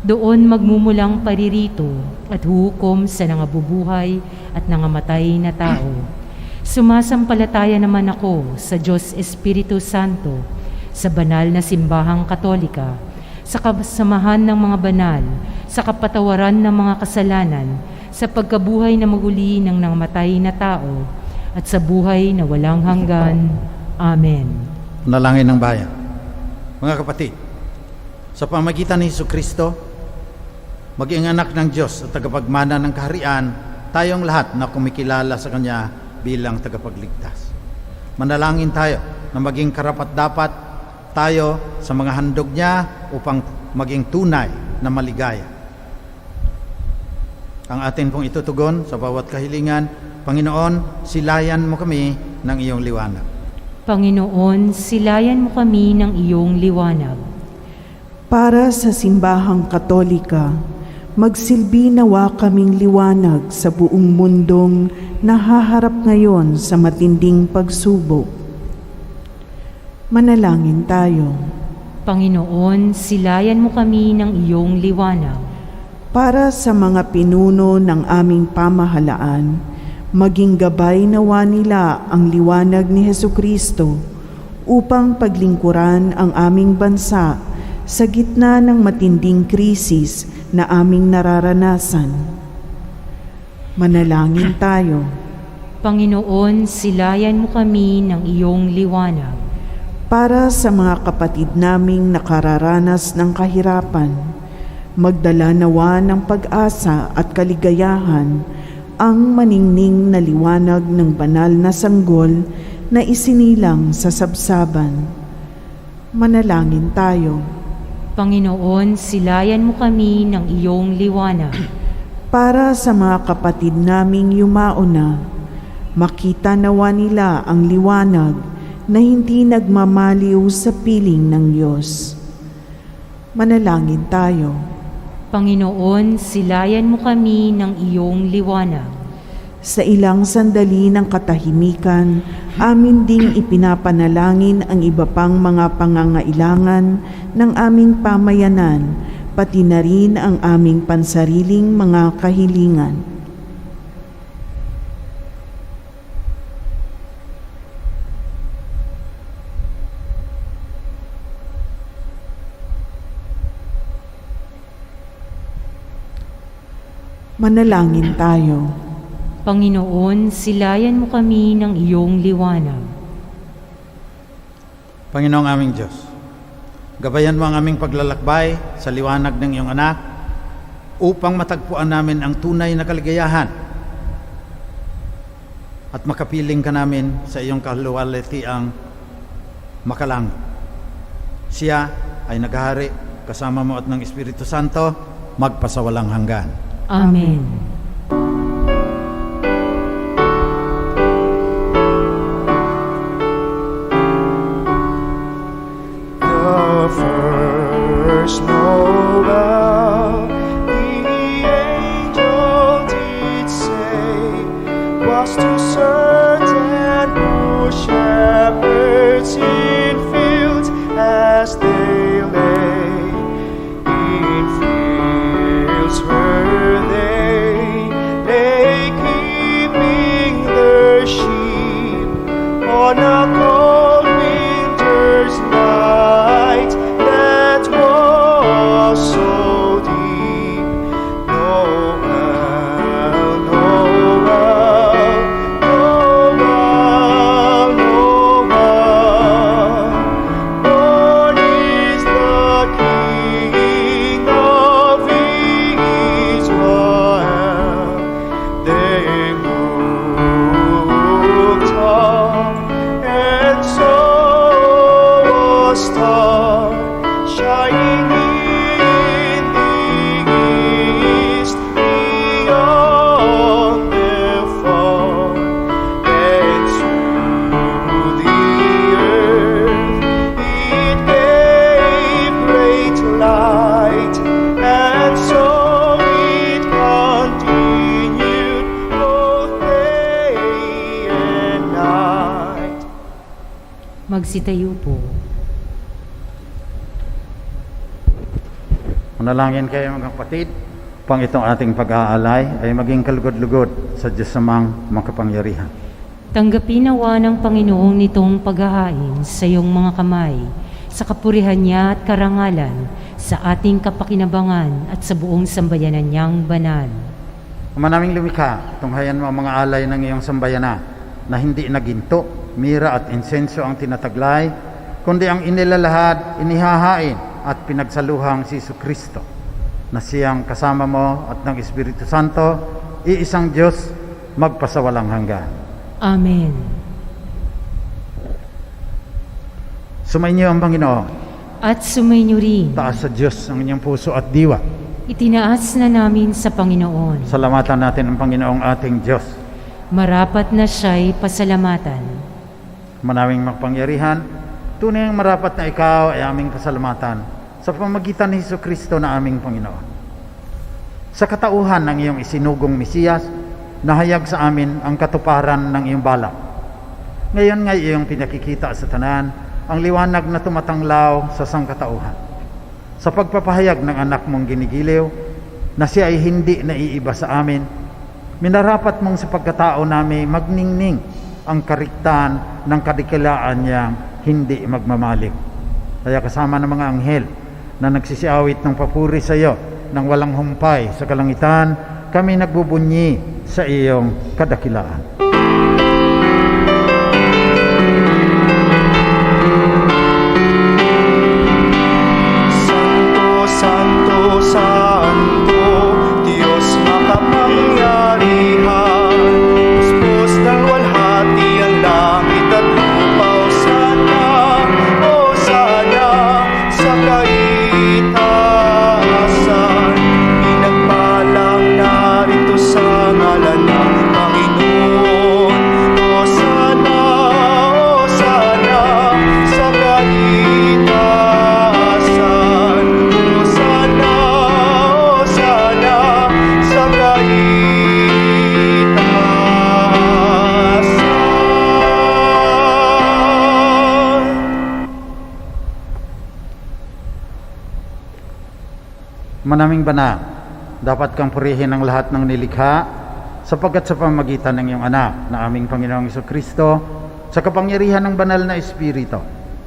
Speaker 1: doon magmumulang paririto at huhukom sa nangabubuhay at nangamatay na tao. Sumasampalataya naman ako sa Diyos Espiritu Santo, sa banal na simbahang Katolika, sa kasamahan ng mga banal, sa kapatawaran ng mga kasalanan, sa pagkabuhay na maguli ng nangamatay na tao, at sa buhay na walang hanggan. Amen.
Speaker 2: Nalangin ng bayan. Mga kapatid, sa pamagitan ni Jesucristo, maging anak ng Diyos at tagapagmana ng kaharian, tayong lahat na kumikilala sa Kanya bilang tagapagligtas. Manalangin tayo na maging karapat-dapat tayo sa mga handog niya upang maging tunay na maligaya. Ang atin pong itutugon sa bawat kahilingan, Panginoon, silayan mo kami ng iyong liwanag.
Speaker 1: Panginoon, silayan mo kami ng iyong liwanag.
Speaker 4: Para sa simbahang Katolika, magsilbi nawa kaming liwanag sa buong mundong nahaharap ngayon sa matinding pagsubok. Manalangin tayo.
Speaker 1: Panginoon, silayan mo kami ng iyong liwanag.
Speaker 4: Para sa mga pinuno ng aming pamahalaan, maging gabay nawa nila ang liwanag ni Hesukristo upang paglingkuran ang aming bansa sa gitna ng matinding krisis na aming nararanasan. Manalangin tayo.
Speaker 1: Panginoon, silayan mo kami ng iyong liwanag.
Speaker 4: Para sa mga kapatid naming nakararanas ng kahirapan, magdala nawa ng pag-asa at kaligayahan ang maningning na liwanag ng banal na sanggol na isinilang sa sabsaban. Manalangin tayo.
Speaker 1: Panginoon, silayan mo kami ng iyong liwanag.
Speaker 4: Para sa mga kapatid naming yumao na, makita nawa nila ang liwanag na hindi nagmamaliw sa piling ng Diyos. Manalangin tayo.
Speaker 1: Panginoon, silayan mo kami ng iyong liwanag.
Speaker 4: Sa ilang sandali ng katahimikan, amin ding ipinapanalangin ang iba pang mga pangangailangan ng aming pamayanan, pati na rin ang aming pansariling mga kahilingan. Manalangin tayo.
Speaker 1: Panginoon, silayan mo kami ng iyong liwanag.
Speaker 2: Panginoong aming Diyos, gabayan mo ang aming paglalakbay sa liwanag ng iyong anak upang matagpuan namin ang tunay na kaligayahan at makapiling ka namin sa iyong kaluwalhatiang makalangit. Siya ay naghahari kasama mo at ng Espiritu Santo magpasawalang hanggan.
Speaker 1: Amen.
Speaker 3: The first Noel, the angel did say, was to certain poor shepherds in fields as they lay. In fields were they keeping their sheep on a cold winter's night that was so deep. Noel, Noel, Noel, Noel, born is the King of Israel. They looked up and saw a star shining in the east beyond their far, and to the earth it gave great light, and so it continued both day and night.
Speaker 1: Magsitayo po.
Speaker 2: Manalangin kayo mga kapatid, pang itong ating pag-aalay ay maging kalugod-lugod sa Diyos namang makapangyarihan.
Speaker 1: Tanggapin nawa ng Panginoon nitong paghahain sa iyong mga kamay, sa kapurihan niya at karangalan, sa ating kapakinabangan at sa buong sambayanan niyang banal.
Speaker 2: Ama naming lumikha, tunghayan mo ang mga alay ng iyong sambayana na hindi na ginto, mira at insenso ang tinataglay, kundi ang inilalahad, inihahain at pinagsaluhang si Jesucristo, na siyang kasama mo at ng Espiritu Santo, iisang Diyos, magpasawalang hanggan.
Speaker 1: Amen.
Speaker 2: Sumainyo ang Panginoon.
Speaker 1: At sumainyo rin.
Speaker 2: Taas sa Diyos ang inyong puso at diwa.
Speaker 1: Itinaas na namin sa Panginoon.
Speaker 2: Salamatan natin ang Panginoong ating Diyos.
Speaker 1: Marapat na siya'y pasalamatan.
Speaker 2: Manawing makapangyarihan, tunay ang marapat na ikaw ay aming pasalamatan sa pamagitan ni Jesucristo na aming Panginoon. Sa katauhan ng iyong isinugong Mesiyas, nahayag sa amin ang katuparan ng iyong balak. Ngayon nga iyong pinakikita sa tanan, ang liwanag na tumatanglaw sa sangkatauhan. Sa pagpapahayag ng anak mong ginigiliw, na siya ay hindi naiiba sa amin, minarapat mong sa pagkatao namin magningning ang kariktan ng kadikilaan niyang hindi magmamalik. Kaya kasama ng mga anghel na nagsisiawit ng papuri sa iyo nang walang humpay sa kalangitan, kami nagbubunyi sa iyong kadakilaan.
Speaker 3: Santo, Santo, Diyos makapangyarihan, puspos ng walhati ang langit at lupa. Hosana sa kaitaasan, pinagpalang narito sa ngalan ng Panginoon. Hosana, Hosana sa kaitaasan, Hosana, Hosana sa kaitaasan.
Speaker 2: Manaming bana, dapat kang purihin ang lahat ng nilikha, sapagkat sa pamamagitan ng iyong anak na aming Panginoong Jesucristo, sa kapangyarihan ng banal na Espiritu,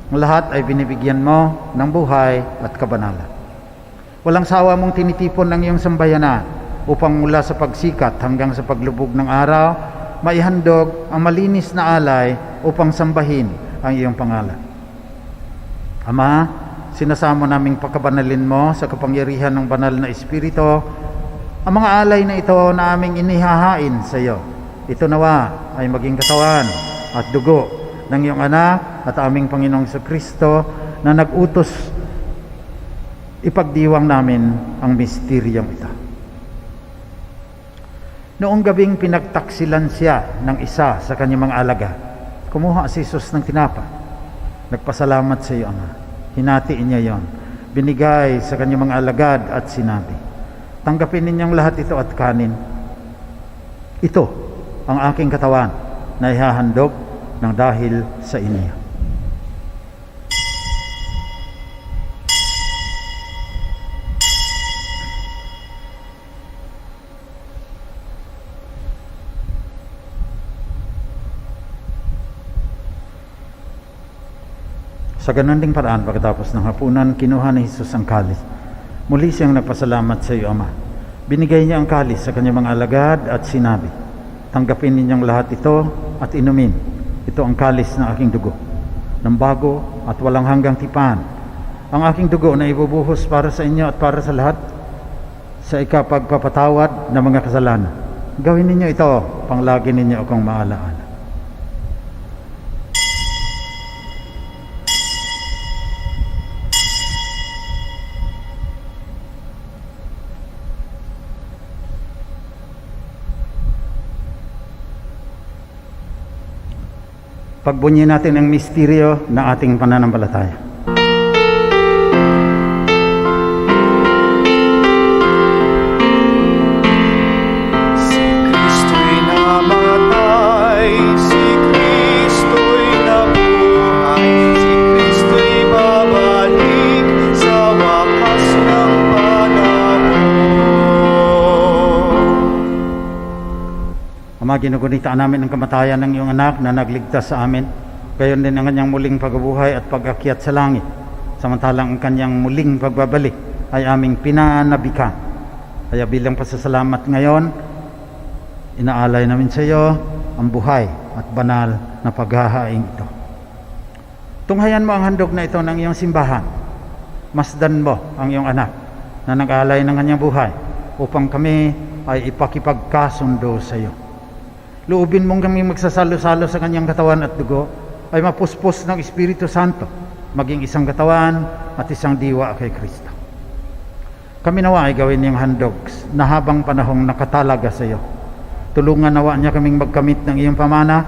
Speaker 2: ang lahat ay binibigyan mo ng buhay at kabanalan. Walang sawa mong tinitipon ng iyong sambayanan upang mula sa pagsikat hanggang sa paglubog ng araw, maihandog ang malinis na alay upang sambahin ang iyong pangalan. Ama, sinasamo naming pagkabanalin mo sa kapangyarihan ng banal na Espiritu ang mga alay na ito na aming inihahain sa iyo. Ito nawa ay maging katawan at dugo ng iyong anak at aming Panginoong Jesucristo na nag-utos ipagdiwang namin ang misteryong ito. Noong gabing pinagtaksilan siya ng isa sa kanyang mga alagad, kumuha si Jesus ng tinapay. Nagpasalamat sa iyo, Ama. Hinatiin niya yon, binigay sa kanyang mga alagad at sinabi, tanggapin ninyong lahat ito at kanin. Ito ang aking katawan na ihahandog ng dahil sa inyo. Sa ganun ding paraan, pagkatapos ng hapunan, kinuha ni Jesus ang kalis. Muli siyang nagpasalamat sa iyo, Ama. Binigay niya ang kalis sa kanyang mga alagad at sinabi, tanggapin ninyong lahat ito at inumin. Ito ang kalis ng aking dugo, ng bago at walang hanggang tipan. Ang aking dugo na ibubuhos para sa inyo at para sa lahat sa ikapagpapatawad ng mga kasalanan. Gawin ninyo ito, panglagi ninyo akong maalaala. Pagbunyi natin ang misteryo ng ating pananampalataya.
Speaker 3: Si Kristo'y namatay, si Kristo'y nabuhay, si Kristo'y babalik sa wakas ng panahon.
Speaker 2: Ama, ginugunita namin ang kamatayan ng iyong anak na nagligtas sa amin. Gayon din ang kanyang muling pagbubuhay at pag-akyat sa langit. Samantalang ang kanyang muling pagbabalik ay aming pinanabikan. Kaya bilang pasasalamat ngayon, inaalay namin sa iyo ang buhay at banal na paghahain ito. Tunghayan mo ang handog na ito ng iyong simbahan. Masdan mo ang iyong anak na nag-aalay ng kanyang buhay upang kami ay ipakipagkasundo sa iyo. Loobin mong kami magsasalo-salo sa kanyang katawan at dugo ay mapuspos ng Espiritu Santo, maging isang katawan at isang diwa kay Kristo. Kami nawa ay gawin niyang handog na habang panahong nakatalaga sa iyo. Tulungan nawa niya kaming magkamit ng iyong pamana,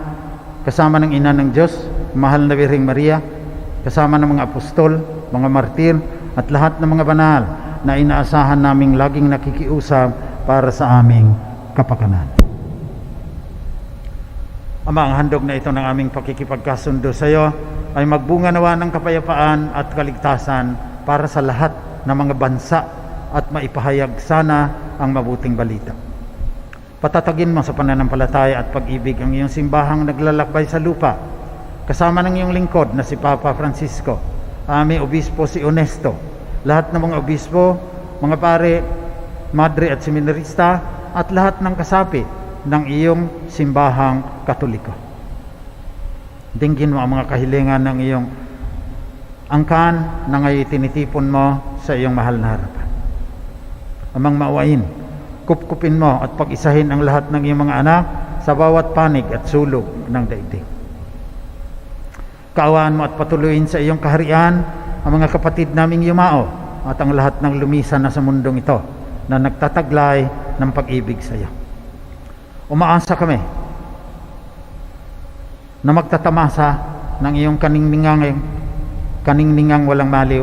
Speaker 2: kasama ng Ina ng Diyos, mahal na Birheng Maria, kasama ng mga apostol, mga martir, at lahat ng mga banal na inaasahan naming laging nakikiusap para sa aming kapakanan. Ama, ang handog na ito ng aming pakikipagkasundo sa iyo ay magbunga nawa ng kapayapaan at kaligtasan para sa lahat ng mga bansa at maipahayag sana ang mabuting balita. Patatagin mo sa pananampalataya at pag-ibig ang iyong simbahang naglalakbay sa lupa, kasama ng iyong lingkod na si Papa Francisco, aming obispo si Onesto, lahat ng mga obispo, mga pare, madre at seminarista, at lahat ng kasapi ng iyong simbahang Katoliko. Dinggin mo ang mga kahilingan ng iyong angkan na ngayon tinitipon mo sa iyong mahal na harapan. Amang maawain, kupkupin mo at pag-isahin ang lahat ng iyong mga anak sa bawat panig at sulog ng daigdig. Kaawaan mo at patuloyin sa iyong kaharian ang mga kapatid naming yumao at ang lahat ng lumisan na sa mundong ito na nagtataglay ng pag-ibig sa iyo. Umaasa kami na magtatamasa ng iyong kaningningang walang maliw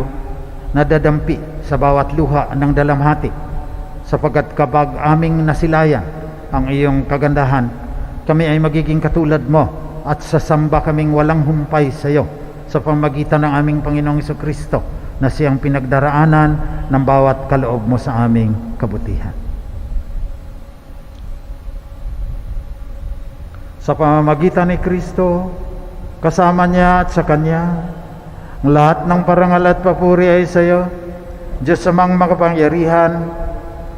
Speaker 2: na dadampi sa bawat luha ng dalamhati, sapagkat kapag aming nasilayan ang iyong kagandahan, kami ay magiging katulad mo at sasamba kaming walang humpay sa iyo sa pamagitan ng aming Panginoong Jesucristo na siyang pinagdaraanan ng bawat kaloob mo sa aming kabutihan. Sa pamamagitan ni Kristo, kasama niya at sa Kanya, ang lahat ng parangal at papuri ay sa iyo, Diyos amang makapangyarihan,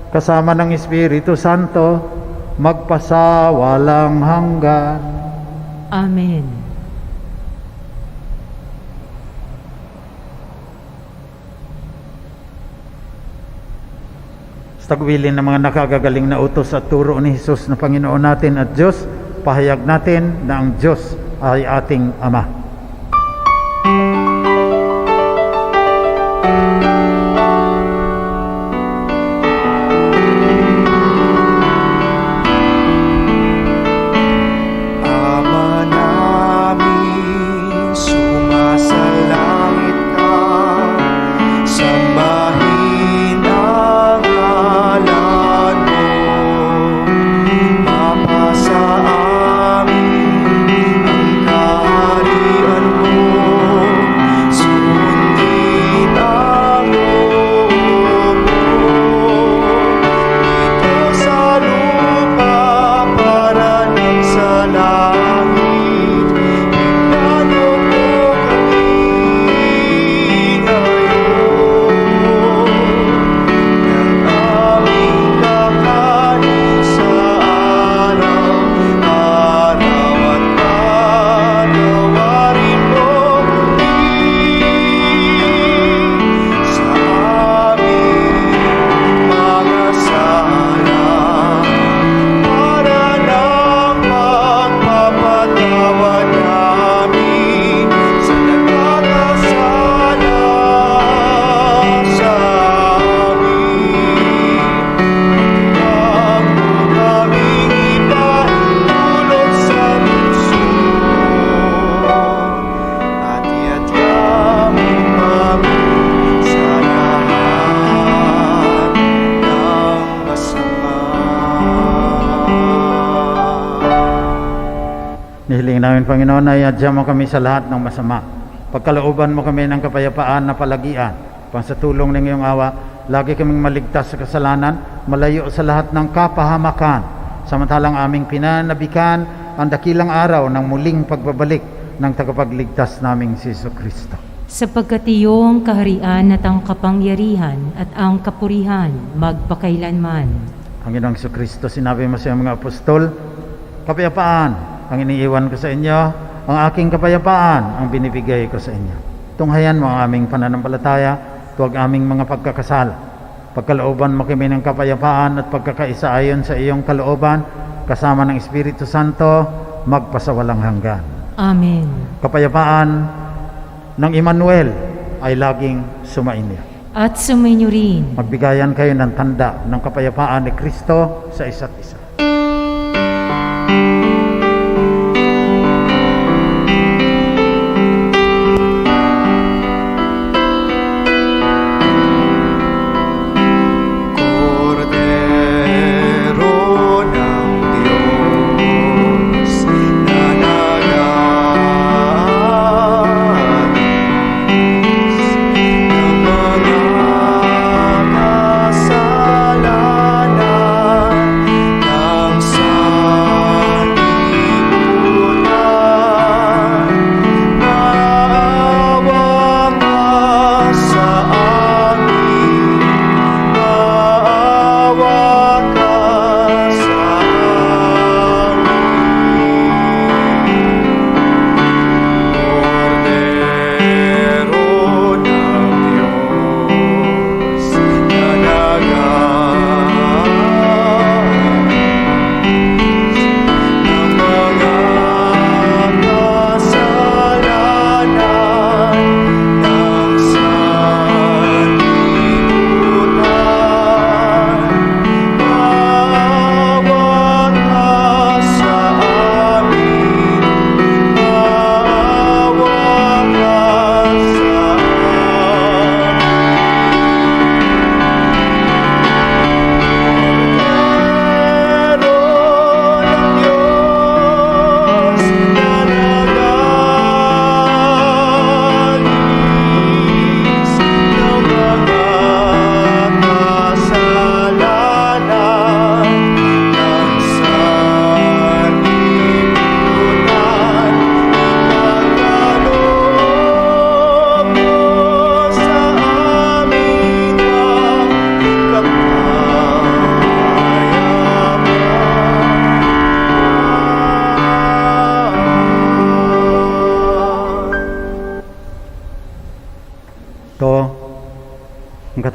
Speaker 2: kasama ng Espiritu Santo, magpasawalang hanggan.
Speaker 1: Amen.
Speaker 2: Sa tagwilin ng mga nakagagaling na utos at turo ni Jesus na Panginoon natin at Diyos, pahayag natin na ang Diyos ay ating Ama.
Speaker 3: Ama namin, sumasalangit ka, sambahin ang ngalan mo, mapasa amin ang kaharian mo, sundin ang loob mo, dito sa lupa para nang sa langit. Ingado mo kami ngayon ng aming kakanin sa araw-araw, at patawarin mo kami sa aming mga sala, para ng pagpapatawad namin sa nagkakasala sa amin. Huwag mo kaming ipahintulot sa lungsod, at iadya mo kami sa lahat ng masama.
Speaker 2: Nihiling namin, Panginoon, ay adya mo kami sa lahat ng masama. Pagkalooban mo kami ng kapayapaan na palagian. Sa tulong ng iyong awa, lagi kaming maligtas sa kasalanan, malayo sa lahat ng kapahamakan. Samantalang aming pinanabikan ang dakilang araw ng muling pagbabalik ng tagapagligtas naming si Jesucristo.
Speaker 1: Sapagkat iyong kaharian at ang kapangyarihan at ang kapurihan magpakailanman.
Speaker 2: Panginoong Jesucristo, sinabi mo sa iyong mga apostol, kapayapaan ang iniiwan ko sa inyo, ang aking kapayapaan ang binibigay ko sa inyo. Tunghayan mo ang aming pananampalataya, tuwag aming mga pagkakasala. Pagkalooban mo kami ng kapayapaan at pagkakaisa ayon sa iyong kalooban, kasama ng Espiritu Santo, magpasawalang hanggan.
Speaker 1: Amen.
Speaker 2: Kapayapaan ng Emmanuel ay laging sumainyo.
Speaker 1: At sumainyo rin.
Speaker 2: Magbigayan kayo ng tanda ng kapayapaan ni Kristo sa isa't isa.
Speaker 3: Kordero ng Diyos na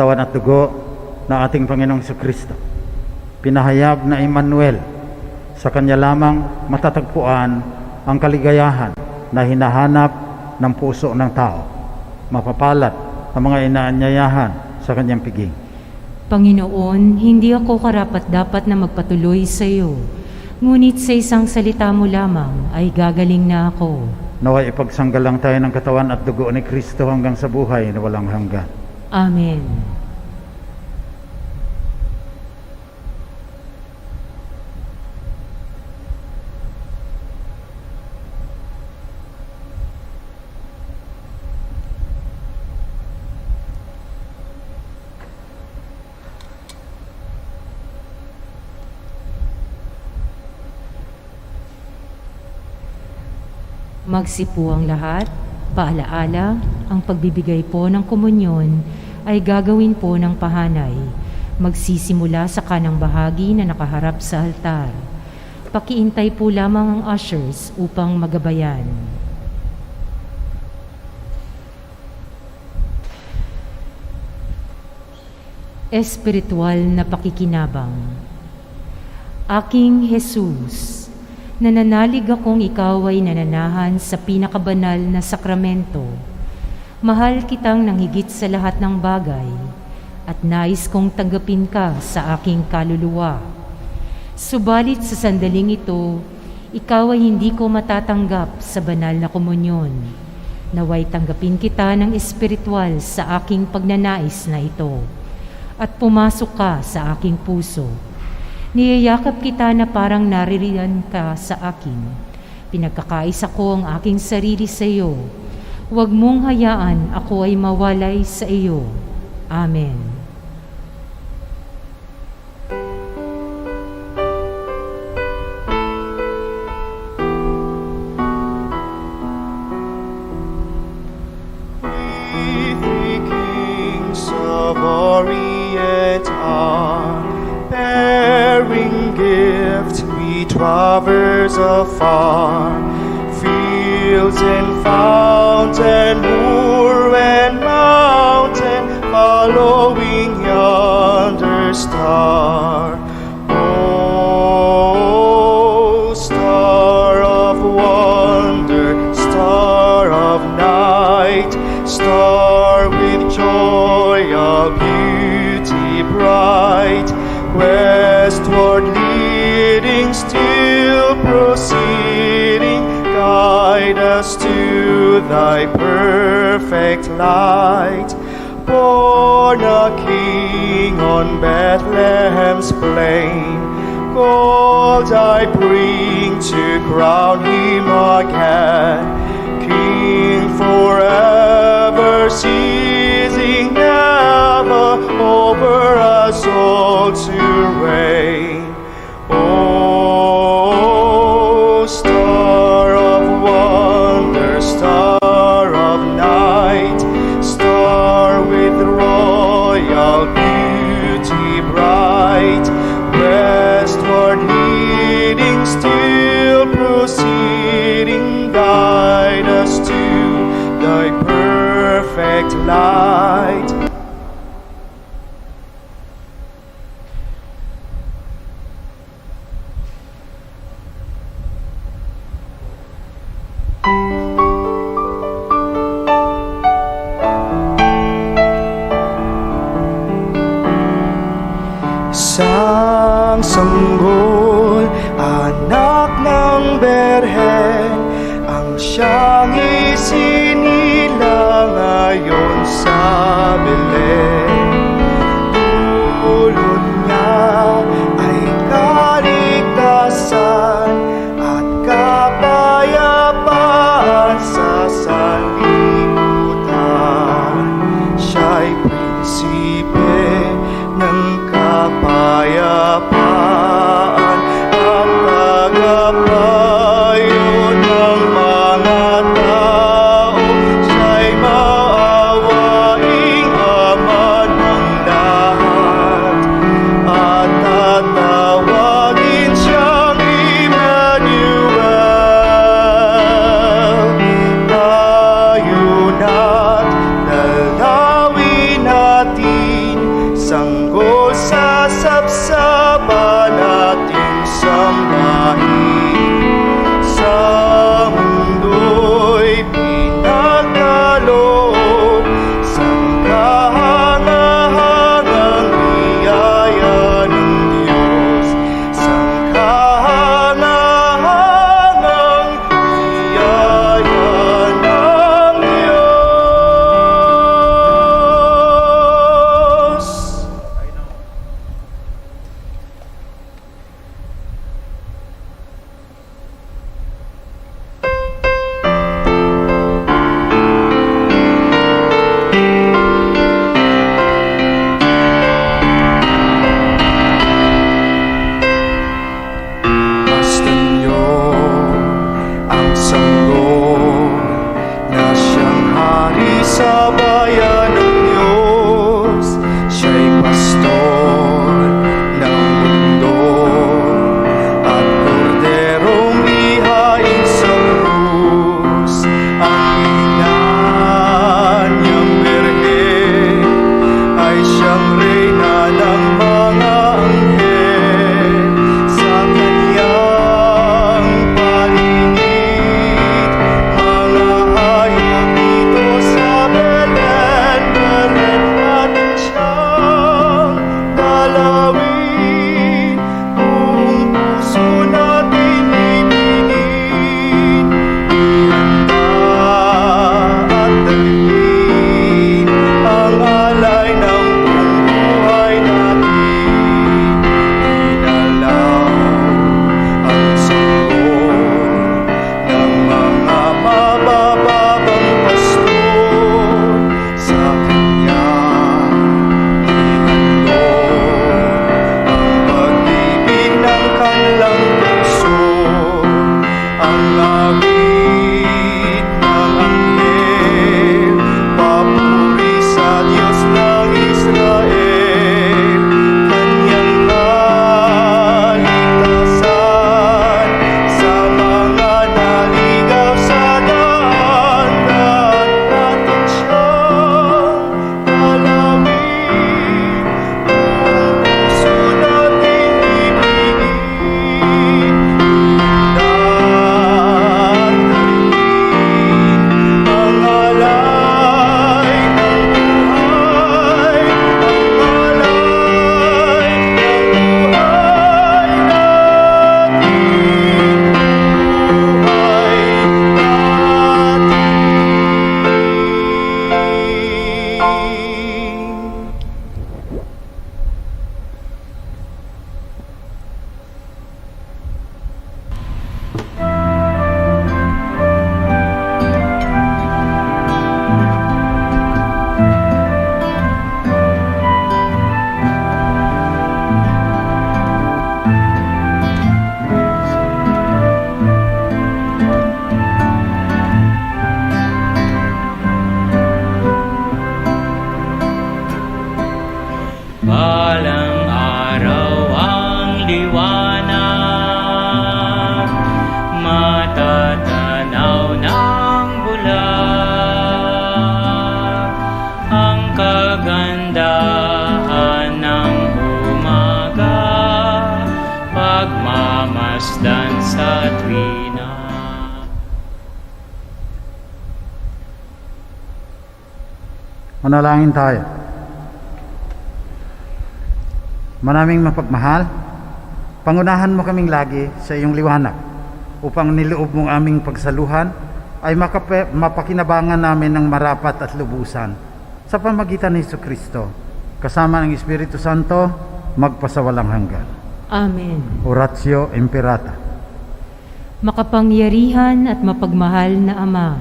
Speaker 2: katawan at dugo na ating Panginoong Kristo. Pinahayag na Emmanuel, sa Kanya lamang matatagpuan ang kaligayahan na hinahanap ng puso ng tao. Mapapalad ang mga inaanyayahan sa Kanyang piging.
Speaker 1: Panginoon, hindi ako karapat-dapat na magpatuloy sa iyo, ngunit sa isang salita mo lamang ay gagaling na ako.
Speaker 2: Naway ipagsanggalang tayo ng katawan at dugo ni Kristo hanggang sa buhay na walang hanggan.
Speaker 1: Amen. Magsipo ang lahat. Paalaala, ang pagbibigay po ng komunyon ay gagawin po ng pahanay. Magsisimula sa kanang bahagi na nakaharap sa altar. Pakiintay po lamang ang ushers upang magabayan. Espiritual na pakikinabang. Aking Jesus, nananalig akong ikaw ay nananahan sa pinakabanal na sakramento. Mahal kitang nang higit sa lahat ng bagay at nais kong tanggapin ka sa aking kaluluwa. Subalit sa sandaling ito, ikaw ay hindi ko matatanggap sa banal na komunyon. Naway tanggapin kita ng espiritual sa aking pagnanais na ito at pumasok ka sa aking puso. Niyayakap kita na parang naririyan ka sa akin. Pinagkakaisa ko ang aking sarili sa iyo. Huwag mong hayaan ako ay mawalay sa iyo. Amen.
Speaker 3: We three kings of Orient are bearing gift, we traverse afar, fields and fountain, moor and mountain, following yonder star. Oh, star of wonder, star of night, star with joy of beauty bright, westward leading, still proceeding, guide us to thy perfect light. Born a king on Bethlehem's plain, gold I bring to crown him again, King forever, ceasing never, over us all to reign. Oh, star of wonder, star of night, star with royal beauty bright, westward leading, still proceeding, guide us to thy
Speaker 5: sa tuwina.
Speaker 2: Manalangin tayo. Manaming mapagmahal, pangunahan mo kaming lagi sa iyong liwanag upang niloob mong aming pagsaluhan ay mapakinabangan namin ng marapat at lubusan sa pamagitan ni Jesucristo kasama ng Espiritu Santo magpasawalang hanggan.
Speaker 1: Amen.
Speaker 2: Oratio Imperata.
Speaker 1: Makapangyarihan at mapagmahal na Ama,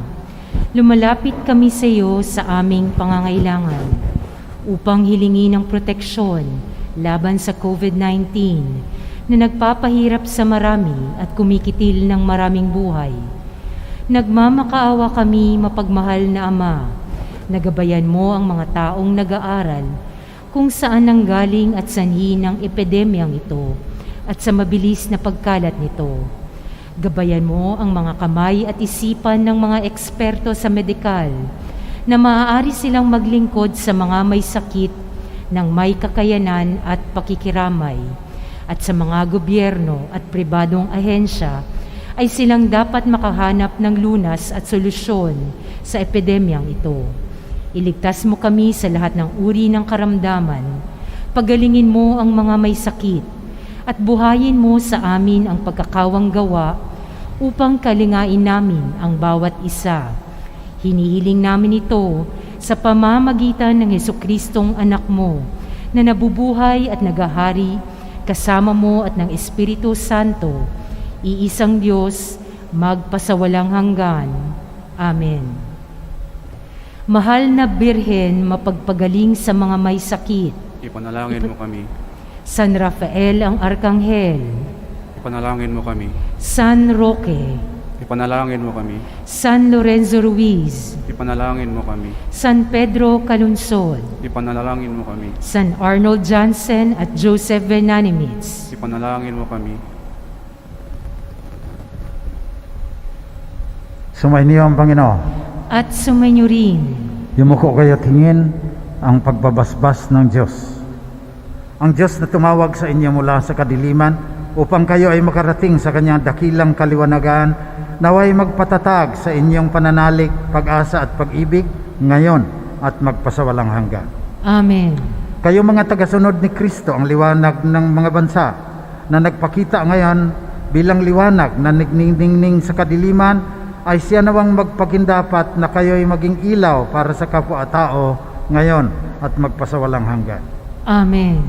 Speaker 1: lumalapit kami sa iyo sa aming pangangailangan upang hilingin ang proteksyon laban sa COVID-19 na nagpapahirap sa marami at kumikitil ng maraming buhay. Nagmamakaawa kami, mapagmahal na Ama, nagabayan mo ang mga taong nag-aaral kung saan nanggaling at sanhi ng epidemyang ito at sa mabilis na pagkalat nito. Gabayan mo ang mga kamay at isipan ng mga eksperto sa medikal na maaari silang maglingkod sa mga may sakit ng may kakayanan at pakikiramay, at sa mga gobyerno at pribadong ahensya ay silang dapat makahanap ng lunas at solusyon sa epidemyang ito. Iligtas mo kami sa lahat ng uri ng karamdaman, pagalingin mo ang mga may sakit, at buhayin mo sa amin ang pagkakawang gawa upang kalingain namin ang bawat isa. Hinihiling namin ito sa pamamagitan ng Jesukristong anak mo na nabubuhay at nagahari kasama mo at ng Espiritu Santo, iisang Diyos, magpasawalang hanggan. Amen. Mahal na Birhen, mapagpagaling sa mga may sakit.
Speaker 6: Ipanalangin mo kami.
Speaker 1: San Rafael ang Arkanghel.
Speaker 6: Ipanalangin mo kami.
Speaker 1: San Roque.
Speaker 6: Ipanalangin mo kami.
Speaker 1: San Lorenzo Ruiz.
Speaker 6: Ipanalangin mo kami.
Speaker 1: San Pedro Calunsod.
Speaker 6: Ipanalangin mo kami.
Speaker 1: San Arnold Jansen at Joseph Venanimitz.
Speaker 6: Ipanalangin mo kami.
Speaker 2: Sumainyo ang Panginoon.
Speaker 1: At sumainyo rin.
Speaker 2: Yumuko kayo tingin ang pagbabasbas ng Diyos. Ang Diyos na tumawag sa inyo mula sa kadiliman upang kayo ay makarating sa kanyang dakilang kaliwanagan, naway magpatatag sa inyong pananalig, pag-asa at pag-ibig ngayon at magpasawalang hanggan.
Speaker 1: Amen.
Speaker 2: Kayo mga tagasunod ni Kristo, ang liwanag ng mga bansa na nagpakita ngayon bilang liwanag na nagniningning sa kadiliman, ay siya nawang magpakindapat na kayo'y maging ilaw para sa kapwa-tao ngayon at magpasawalang hanggan.
Speaker 1: Amen.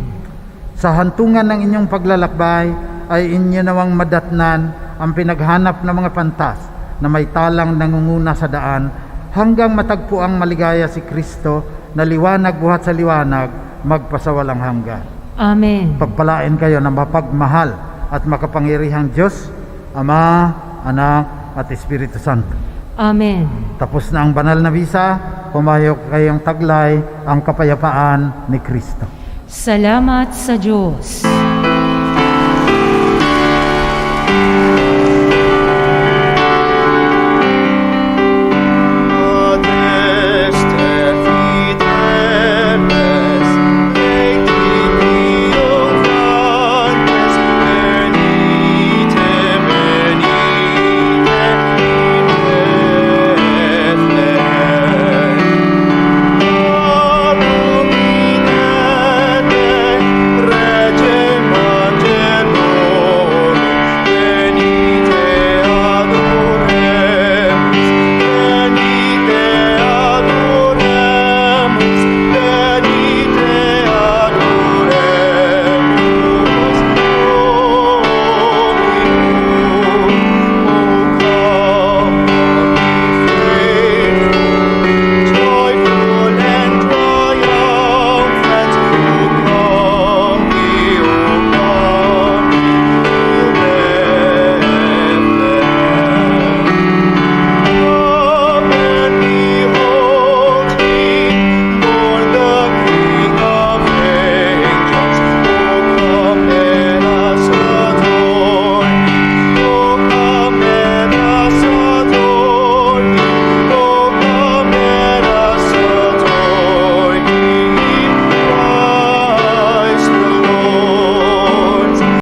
Speaker 2: Sa hantungan ng inyong paglalakbay ay inyo nawang madatnan ang pinaghanap ng mga pantas na may talang nangunguna sa daan hanggang matagpo ang maligaya si Kristo na liwanag buhat sa liwanag magpasawalang hanggan.
Speaker 1: Amen.
Speaker 2: Pagpalain kayo ng mapagmahal at makapangyarihang Diyos, Ama, Anak, at Espiritu Santo.
Speaker 1: Amen.
Speaker 2: Tapos na ang banal na misa, pumayo kayong taglay ang kapayapaan ni Kristo.
Speaker 1: Salamat sa Diyos.